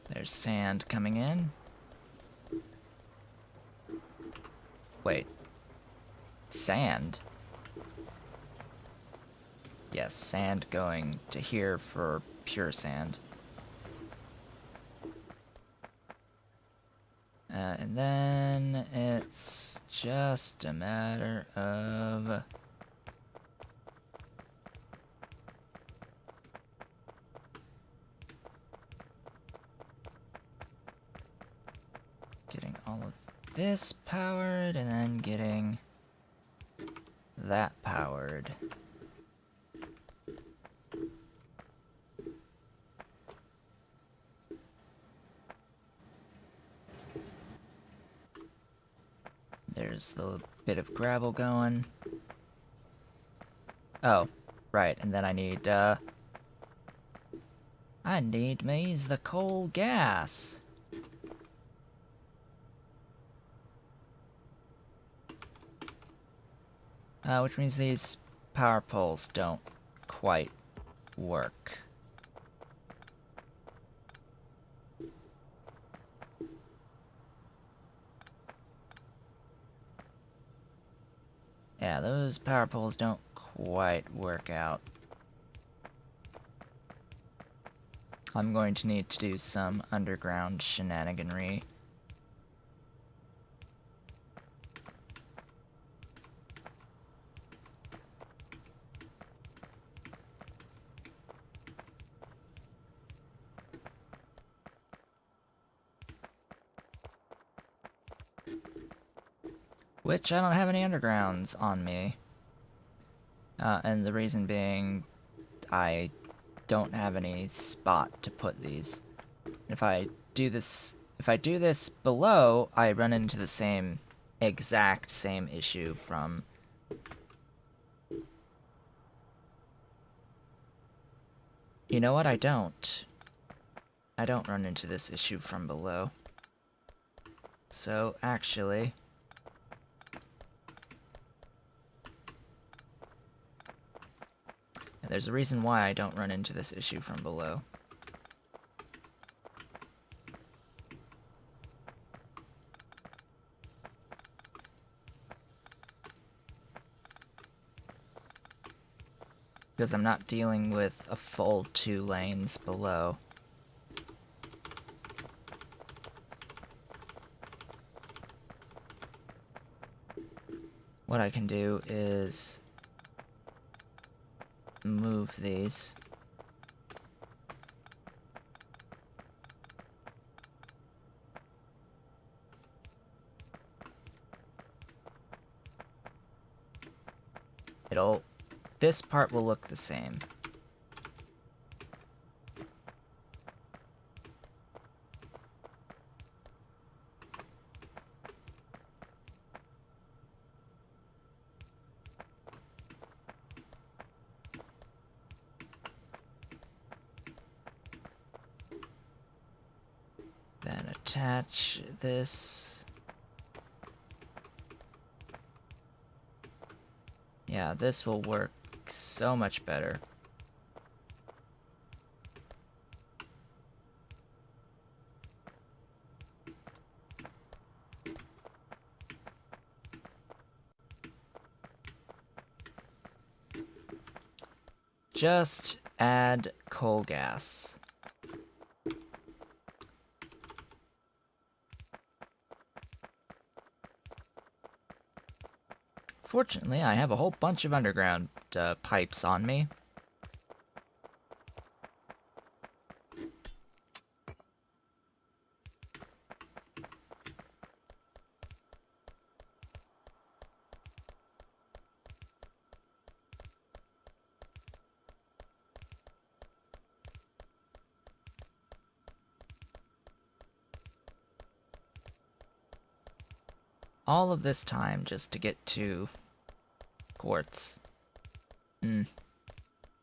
There's sand coming in. Wait, sand. Yes, sand going to here for pure sand. And then it's just a matter of getting all of this powered and then getting that powered. There's the bit of gravel going. Oh, right, and then I need me the coal gas. Which means these power poles don't quite work. Yeah, those power poles don't quite work out. I'm going to need to do some underground shenaniganry. Which I don't have any undergrounds on me. And the reason being, I don't have any spot to put these. If I do this below, I run into the exact same issue from... You know what? I don't run into this issue from below. So, actually... there's a reason why I don't run into this issue from below. Because I'm not dealing with a full 2 lanes below. What I can do is move these. This part will look the same. Then attach this. Yeah, this will work so much better. Just add coal gas. Fortunately, I have a whole bunch of underground pipes on me. All of this time just to get to quartz.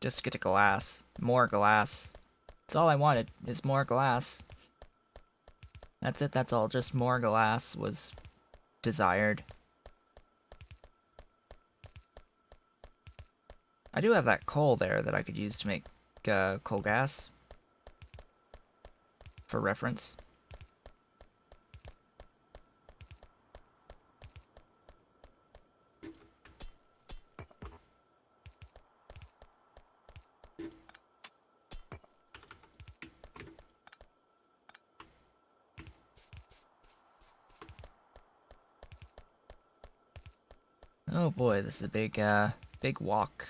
Just to get to glass. More glass. That's all I wanted, is more glass. That's it, that's all. Just more glass was desired. I do have that coal there that I could use to make coal gas. For reference. Oh boy, this is a big, big walk.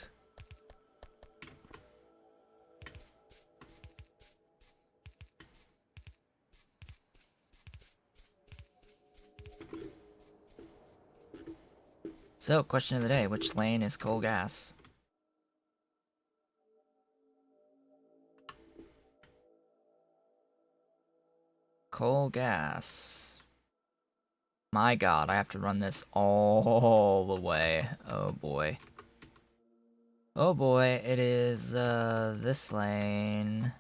So, question of the day, which lane is coal gas? Coal gas. My god, I have to run this all the way. Oh boy. Oh boy, it is, this lane.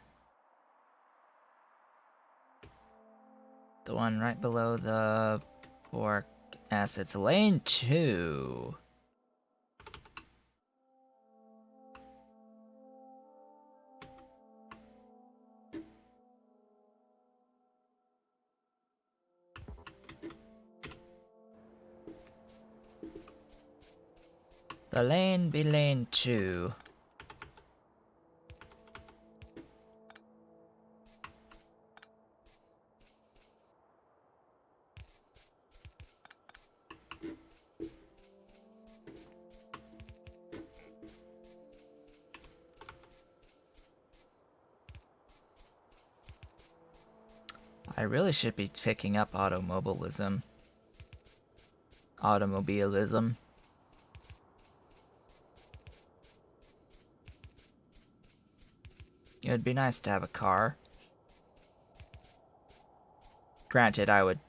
The one right below the boric acid. It's lane 2. The lane be lane 2. I really should be picking up automobilism. Automobilism. It would be nice to have a car. Granted, I would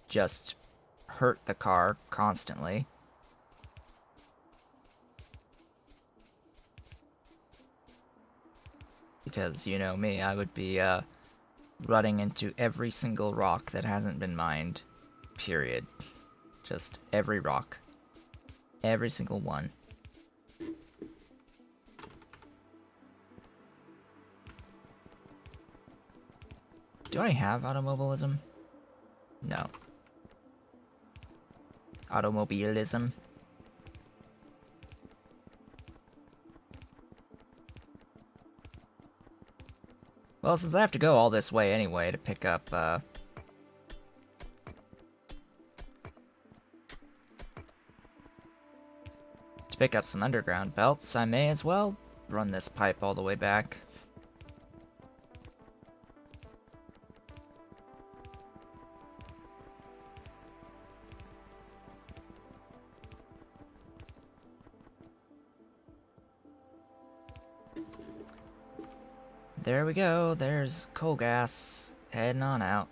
just hurt the car constantly. Because, you know me, I would be, running into every single rock that hasn't been mined. Period. Just every rock. Every single one. Do I have automobilism? No. Automobilism? Well, since I have to go all this way anyway to pick up, to pick up some underground belts, I may as well run this pipe all the way back. There we go, there's coal gas, heading on out.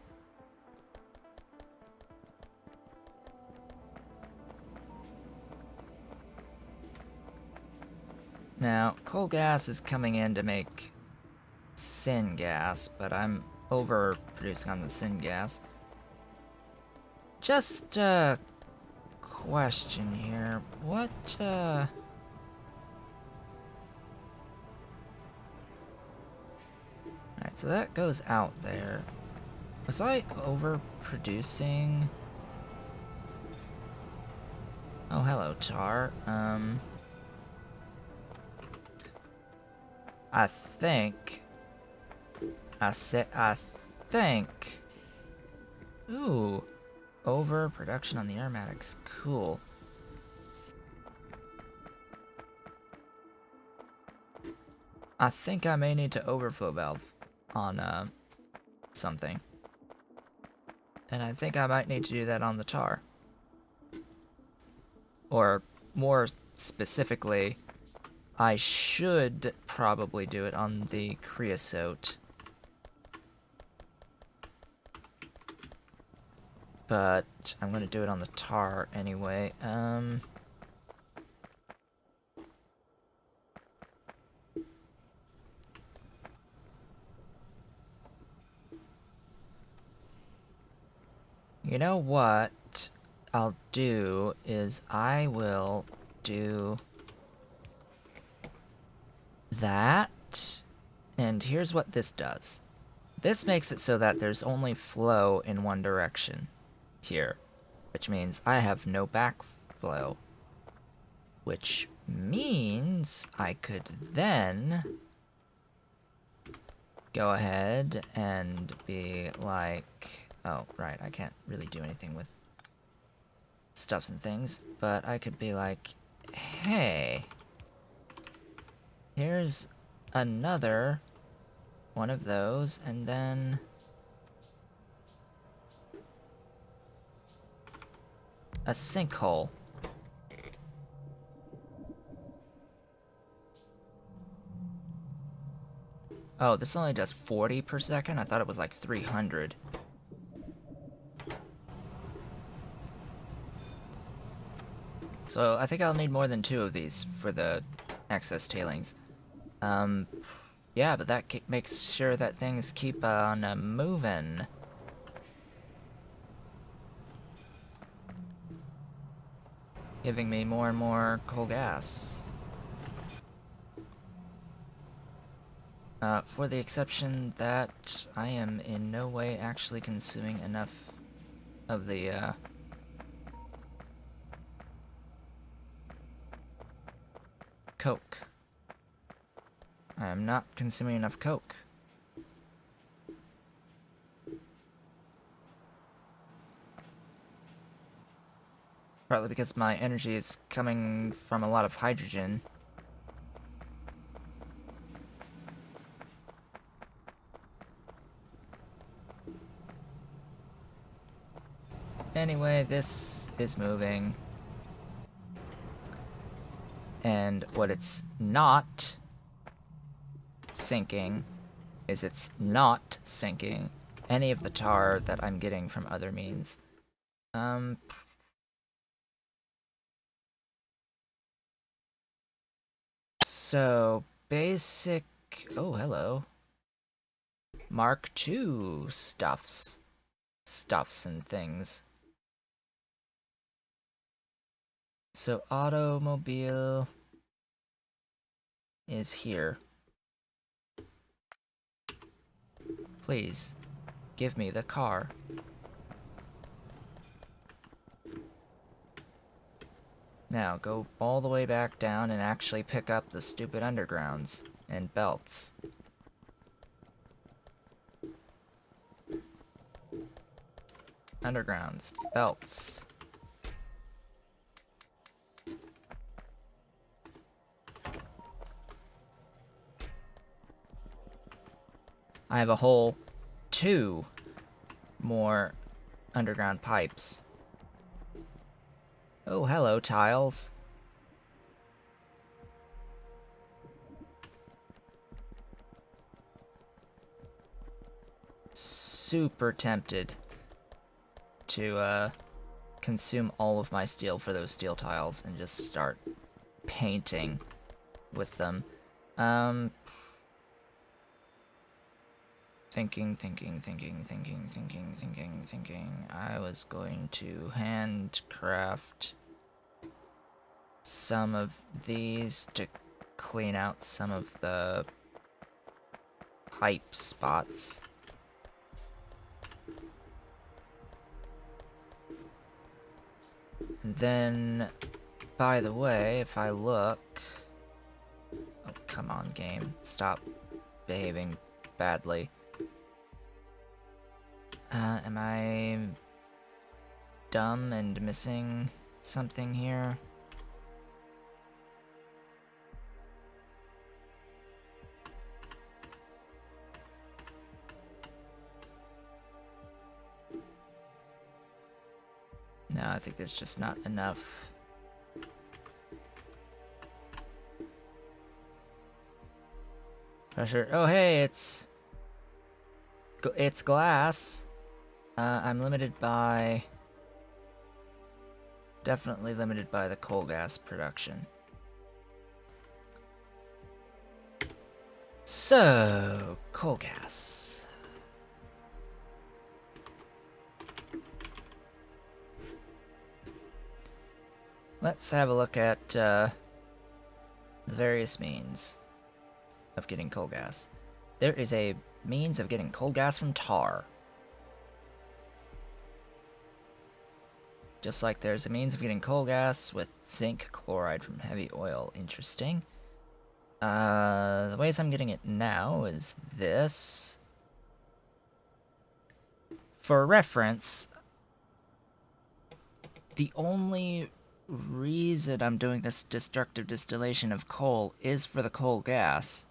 Now, coal gas is coming in to make syngas, but I'm overproducing on the syngas. Just a question here, what, Alright, so that goes out there. Was I overproducing? Oh, hello, tar. I think... I think... Ooh. Overproduction on the aromatics. Cool. I think I may need to overflow valve on, something. And I think I might need to do that on the tar. Or, more specifically, I should probably do it on the creosote. But I'm gonna do it on the tar anyway. You know what I'll do is I will do that, and here's what this does. This makes it so that there's only flow in one direction here, which means I have no backflow, which means I could then go ahead and be like, oh, right, I can't really do anything with stuffs and things, but I could be like, hey, here's another one of those, and then a sinkhole. Oh, this only does 40 per second? I thought it was like 300. So I think I'll need more than 2 of these for the excess tailings. Yeah, but that makes sure that things keep on moving. Giving me more and more coal gas. For the exception that I am in no way actually consuming enough of the, coke. I am not consuming enough coke. Partly because my energy is coming from a lot of hydrogen. Anyway, this is moving. And what it's not sinking is it's not sinking any of the tar that I'm getting from other means. So, basic... Oh, hello. Mark II stuffs. Stuffs and things. So, automobile is here. Please, give me the car. Now, go all the way back down and actually pick up the stupid undergrounds and belts. Undergrounds, belts. I have a whole 2 more underground pipes. Oh, hello, tiles. Super tempted to, consume all of my steel for those steel tiles and just start painting with them. Thinking. I was going to handcraft some of these to clean out some of the pipe spots. Then, by the way, if I look... Oh, come on, game. Stop behaving badly. Am I dumb and missing something here? No, I think there's just not enough. Pressure. Oh, hey, it's glass. I'm limited by... Definitely limited by the coal gas production. So, coal gas. Let's have a look at the various means of getting coal gas. There is a means of getting coal gas from tar. Just like there's a means of getting coal gas with zinc chloride from heavy oil. Interesting. The ways I'm getting it now is this. For reference, the only reason I'm doing this destructive distillation of coal is for the coal gas.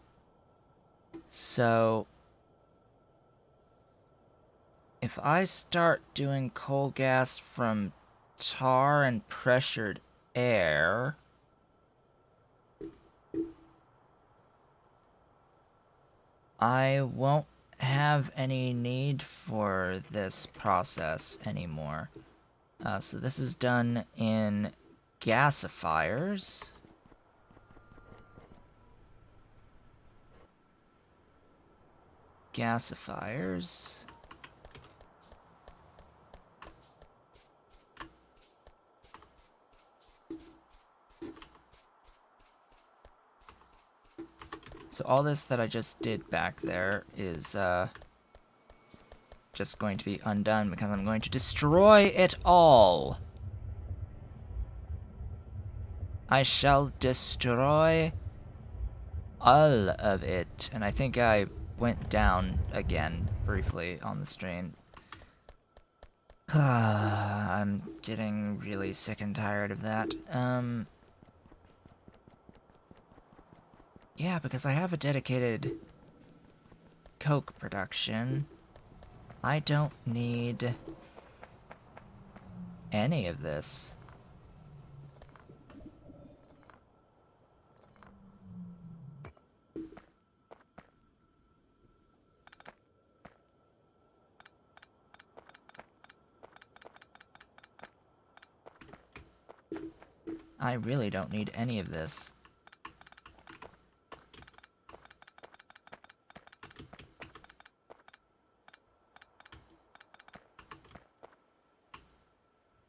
So if I start doing coal gas from tar and pressured air, I won't have any need for this process anymore. So this is done in gasifiers. Gasifiers. So all this that I just did back there is just going to be undone because I'm going to destroy it all. I shall destroy all of it. And I think I went down again briefly on the stream. I'm getting really sick and tired of that. Yeah, because I have a dedicated coke production. I don't need any of this. I really don't need any of this.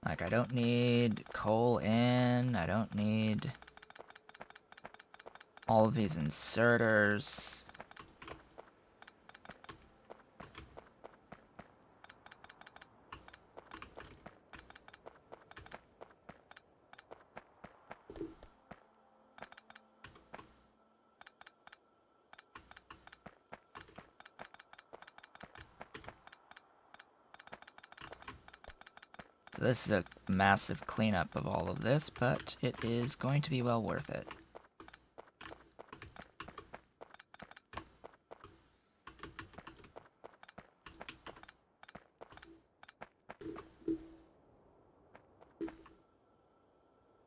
Like, I don't need coal in, I don't need all of these inserters. So this is a massive cleanup of all of this, but it is going to be well worth it.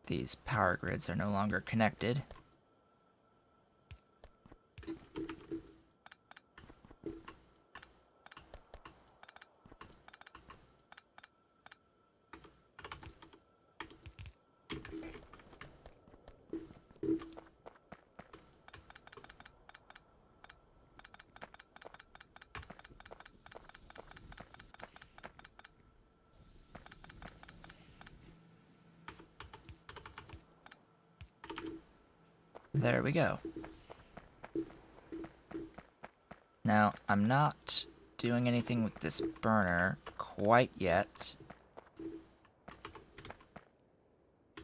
These power grids are no longer connected. There we go. Now, I'm not doing anything with this burner quite yet.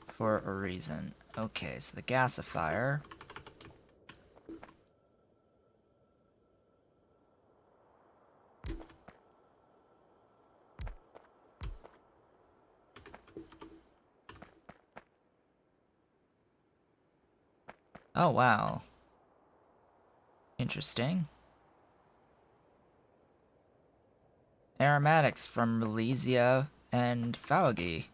For a reason. Okay, so the gasifier. Oh, wow. Interesting. Aromatics from Malesia and Faugi.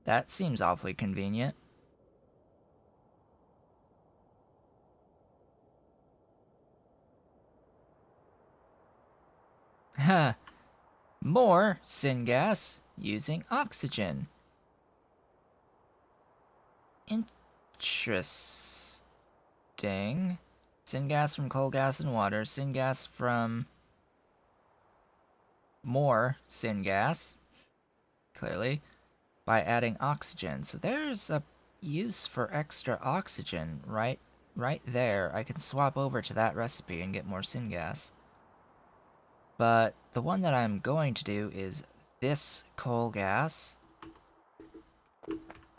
That seems awfully convenient. Ha! More syngas using oxygen. Interesting. Syngas from coal gas and water. Syngas from more syngas. Clearly. By adding oxygen. So there's a use for extra oxygen right there. I can swap over to that recipe and get more syngas. But the one that I'm going to do is this coal gas.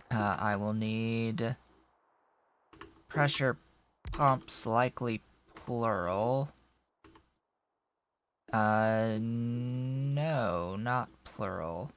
I will need pressure pumps, likely plural. No. No, not plural.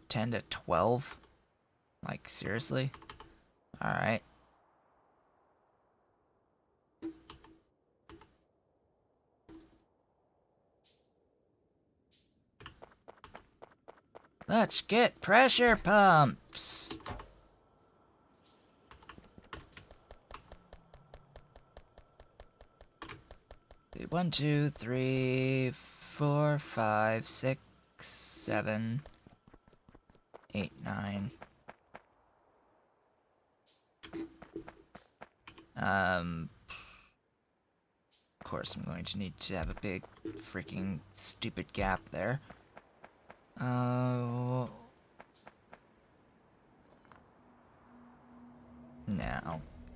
Ten to 12? Like, seriously? Alright. Let's get pressure pumps! One, two, three, 4, 5, 6, 7, 8, 9. Of course I'm going to need to have a big freaking stupid gap there. Nah,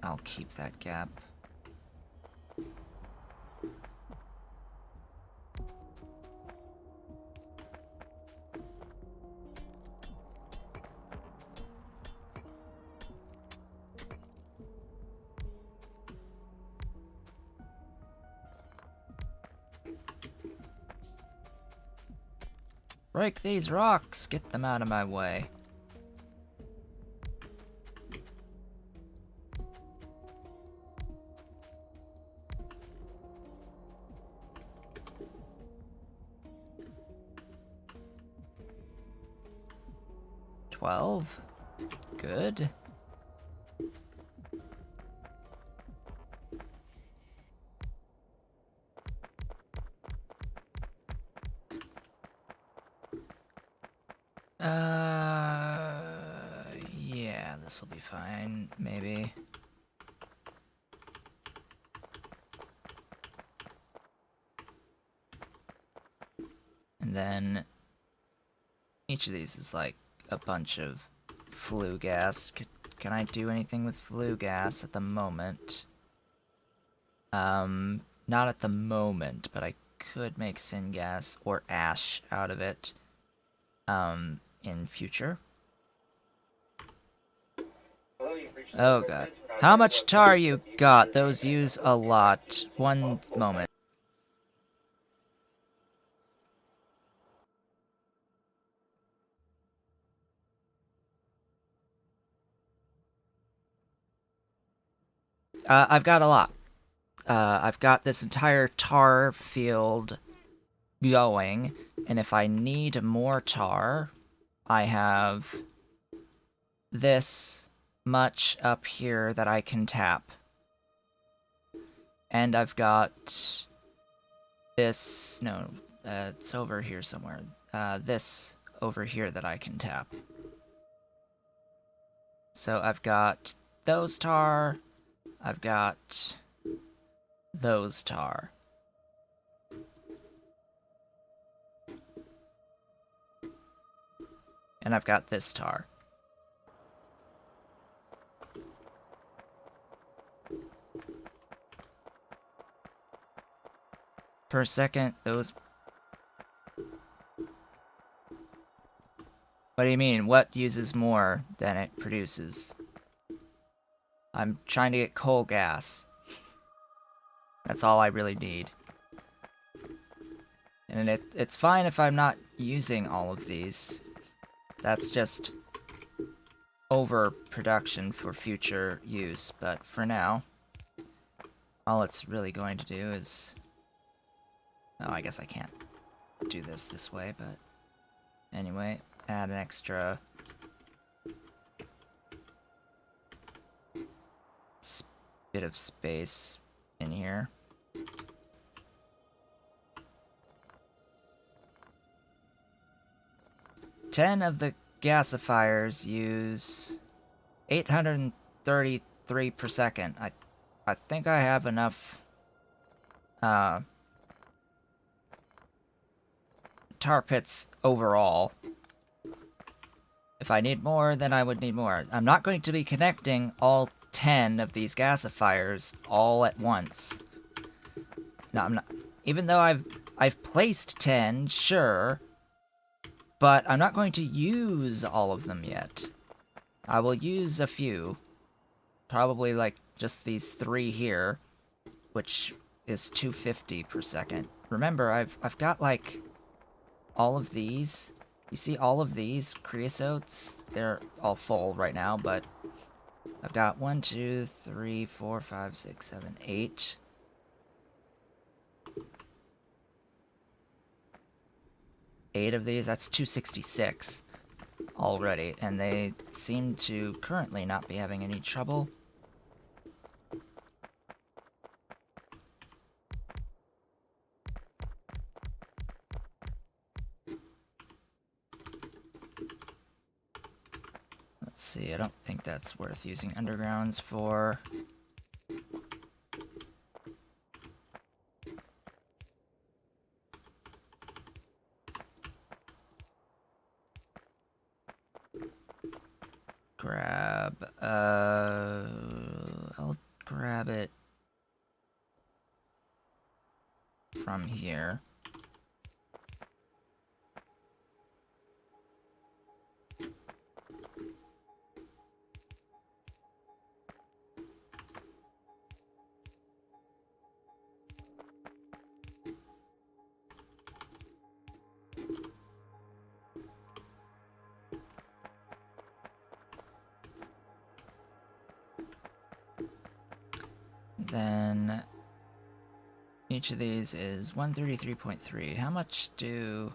I'll keep that gap. Break these rocks! Get them out of my way. $12. Good. Yeah, this'll be fine, maybe. And then each of these is like a bunch of flue gas. Can I do anything with flue gas at the moment? Not at the moment, but I could make syngas or ash out of it, in future. Oh god. How much tar you got? Those use a lot. One moment. I've got a lot. I've got this entire tar field going, and if I need more tar, I have this much up here that I can tap. And I've got this, no, it's over here somewhere. This over here that I can tap. So I've got those tar, I've got those tar. And I've got this tar. For a second, those... What do you mean? What uses more than it produces? I'm trying to get coal gas. That's all I really need. And it's fine if I'm not using all of these. That's just overproduction for future use, but for now, all it's really going to do is... Oh, I guess I can't do this way, but... Anyway, add an extra... bit of space in here. Ten of the gasifiers use 833 per second. I think I have enough tar pits overall. If I need more, then I would need more. I'm not going to be connecting all 10 of these gasifiers all at once. No, I'm not. Even though I've placed 10, sure, but I'm not going to use all of them yet. I will use a few. Probably like just these 3 here, which is 250 per second. Remember, I've got like all of these. You see all of these creosotes? They're all full right now, but I've got 1, 2, 3, 4, 5, 6, 7, 8. 8 of these, that's 266 already, and they seem to currently not be having any trouble. Let's see, I don't think that's worth using undergrounds for. Grab, I'll grab it from here. Then each of these is 133.3. How much do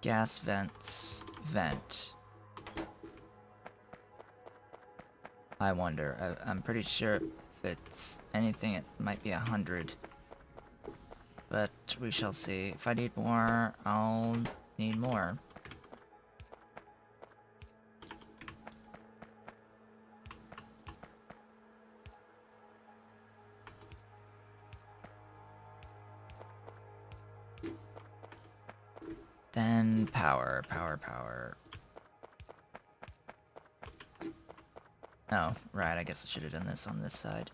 gas vents vent? I wonder. I'm pretty sure if it's anything, it might be 100. But we shall see. If I need more, I'll need more. Then power, power, power. Oh, right, I guess I should have done this on this side.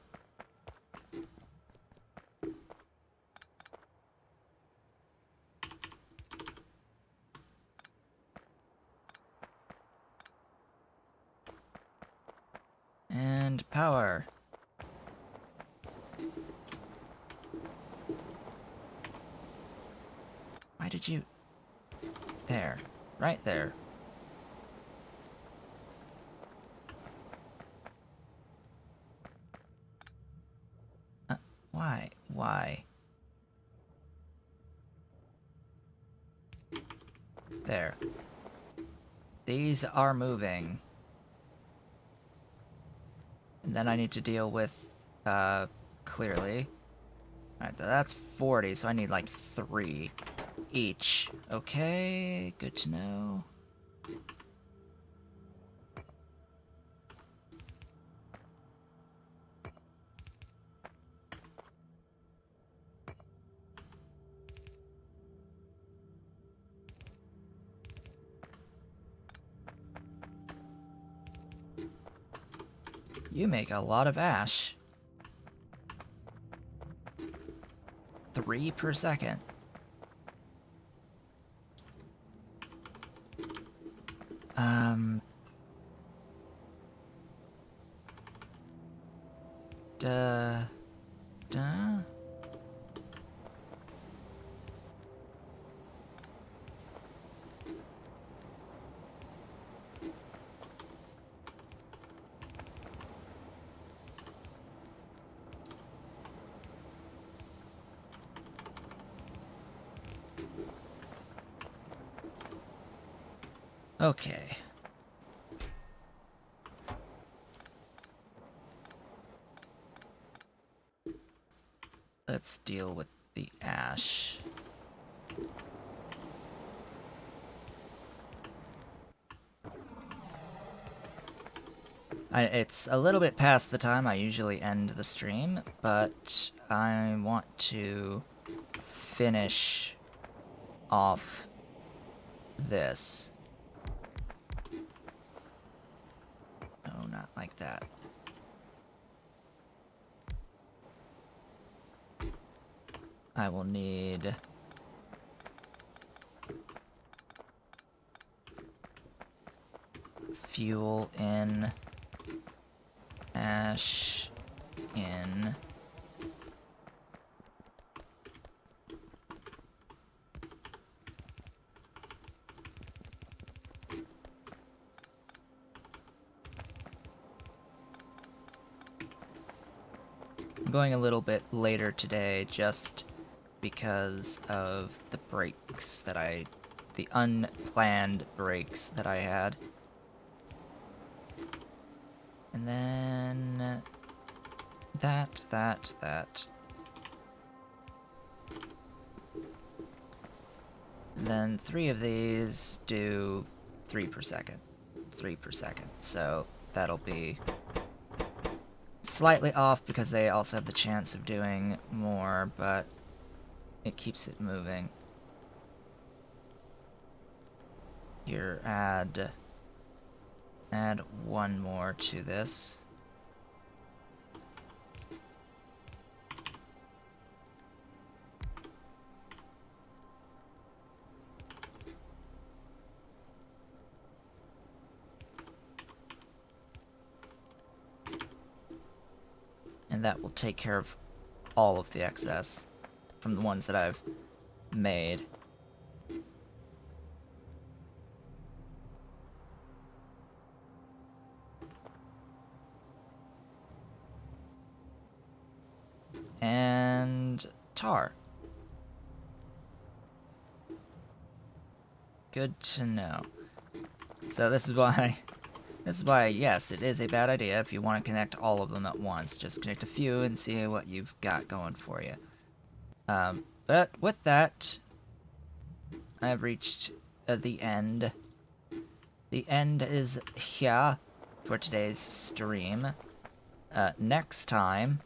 And power. Why did you... There. Right there. Why? Why? There. These are moving. And then I need to deal with, clearly. Alright, that's 40, so I need like 3 each. Okay, good to know. You make a lot of ash. 3 per second. Duh. Okay. Let's deal with the ash. It's a little bit past the time I usually end the stream, but I want to finish off this. Oh not like that. I will need fuel in, ash in, I'm going a little bit later today just because of the breaks that the unplanned breaks that I had. And then that. And then 3 of these do 3 per second. 3 per second. So that'll be slightly off because they also have the chance of doing more, but it keeps it moving. Here, add 1 more to this. And that will take care of all of the excess from the ones that I've made. And tar. Good to know. So this is why, yes, it is a bad idea if you want to connect all of them at once. Just connect a few and see what you've got going for you. But with that, I've reached the end. The end is here for today's stream. Next time,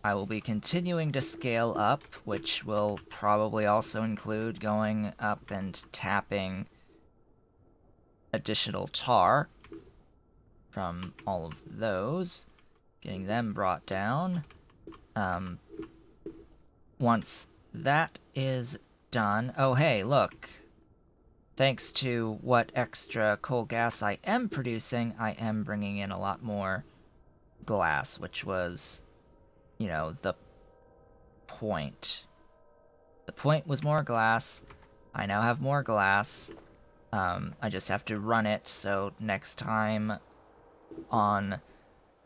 I will be continuing to scale up, which will probably also include going up and tapping additional tar from all of those, getting them brought down. Once that is done, oh hey, look, thanks to what extra coal gas I am producing, I am bringing in a lot more glass, which was, you know, the point. The point was more glass. I now have more glass. I just have to run it, so next time on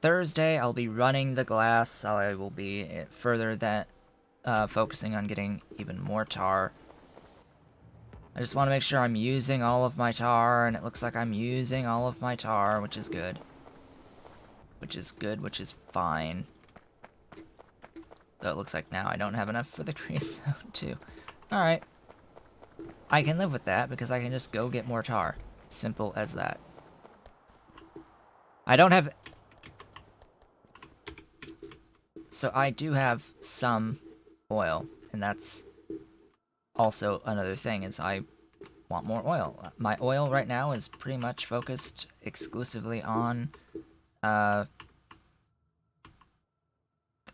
Thursday I'll be running the glass. I will be further that focusing on getting even more tar. I just want to make sure I'm using all of my tar, and it looks like I'm using all of my tar, which is good. Which is fine. Though it looks like now I don't have enough for the creosote too. Alright. I can live with that because I can just go get more tar. Simple as that. I don't have... So I do have some oil, and that's also another thing, is I want more oil. My oil right now is pretty much focused exclusively on... I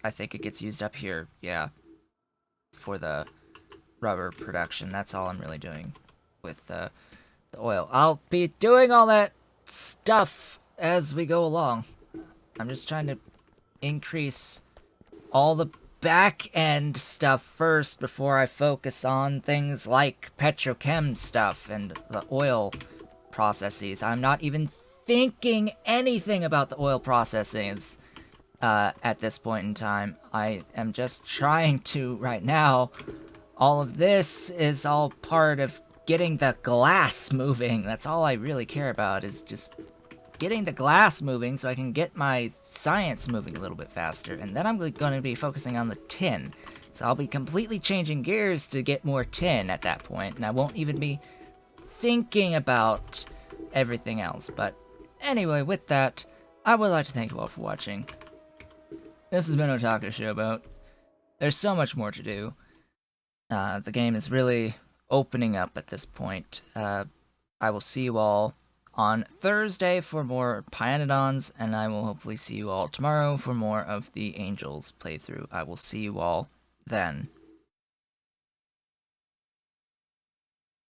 think it gets used up here, yeah, for the rubber production. That's all I'm really doing with the oil. I'll be doing all that stuff as we go along. I'm just trying to increase all the back-end stuff first before I focus on things like petrochem stuff and the oil processes. I'm not even thinking anything about the oil processes at this point in time. I am just trying to, right now, all of this is all part of getting the glass moving. That's all I really care about, is just getting the glass moving so I can get my science moving a little bit faster. And then I'm going to be focusing on the tin. So I'll be completely changing gears to get more tin at that point, and I won't even be thinking about everything else. But anyway, with that, I would like to thank you all for watching. This has been Otaku Showboat. There's so much more to do. The game is really opening up at this point. I will see you all on Thursday for more Pyanodons, and I will hopefully see you all tomorrow for more of the Angels playthrough. I will see you all then.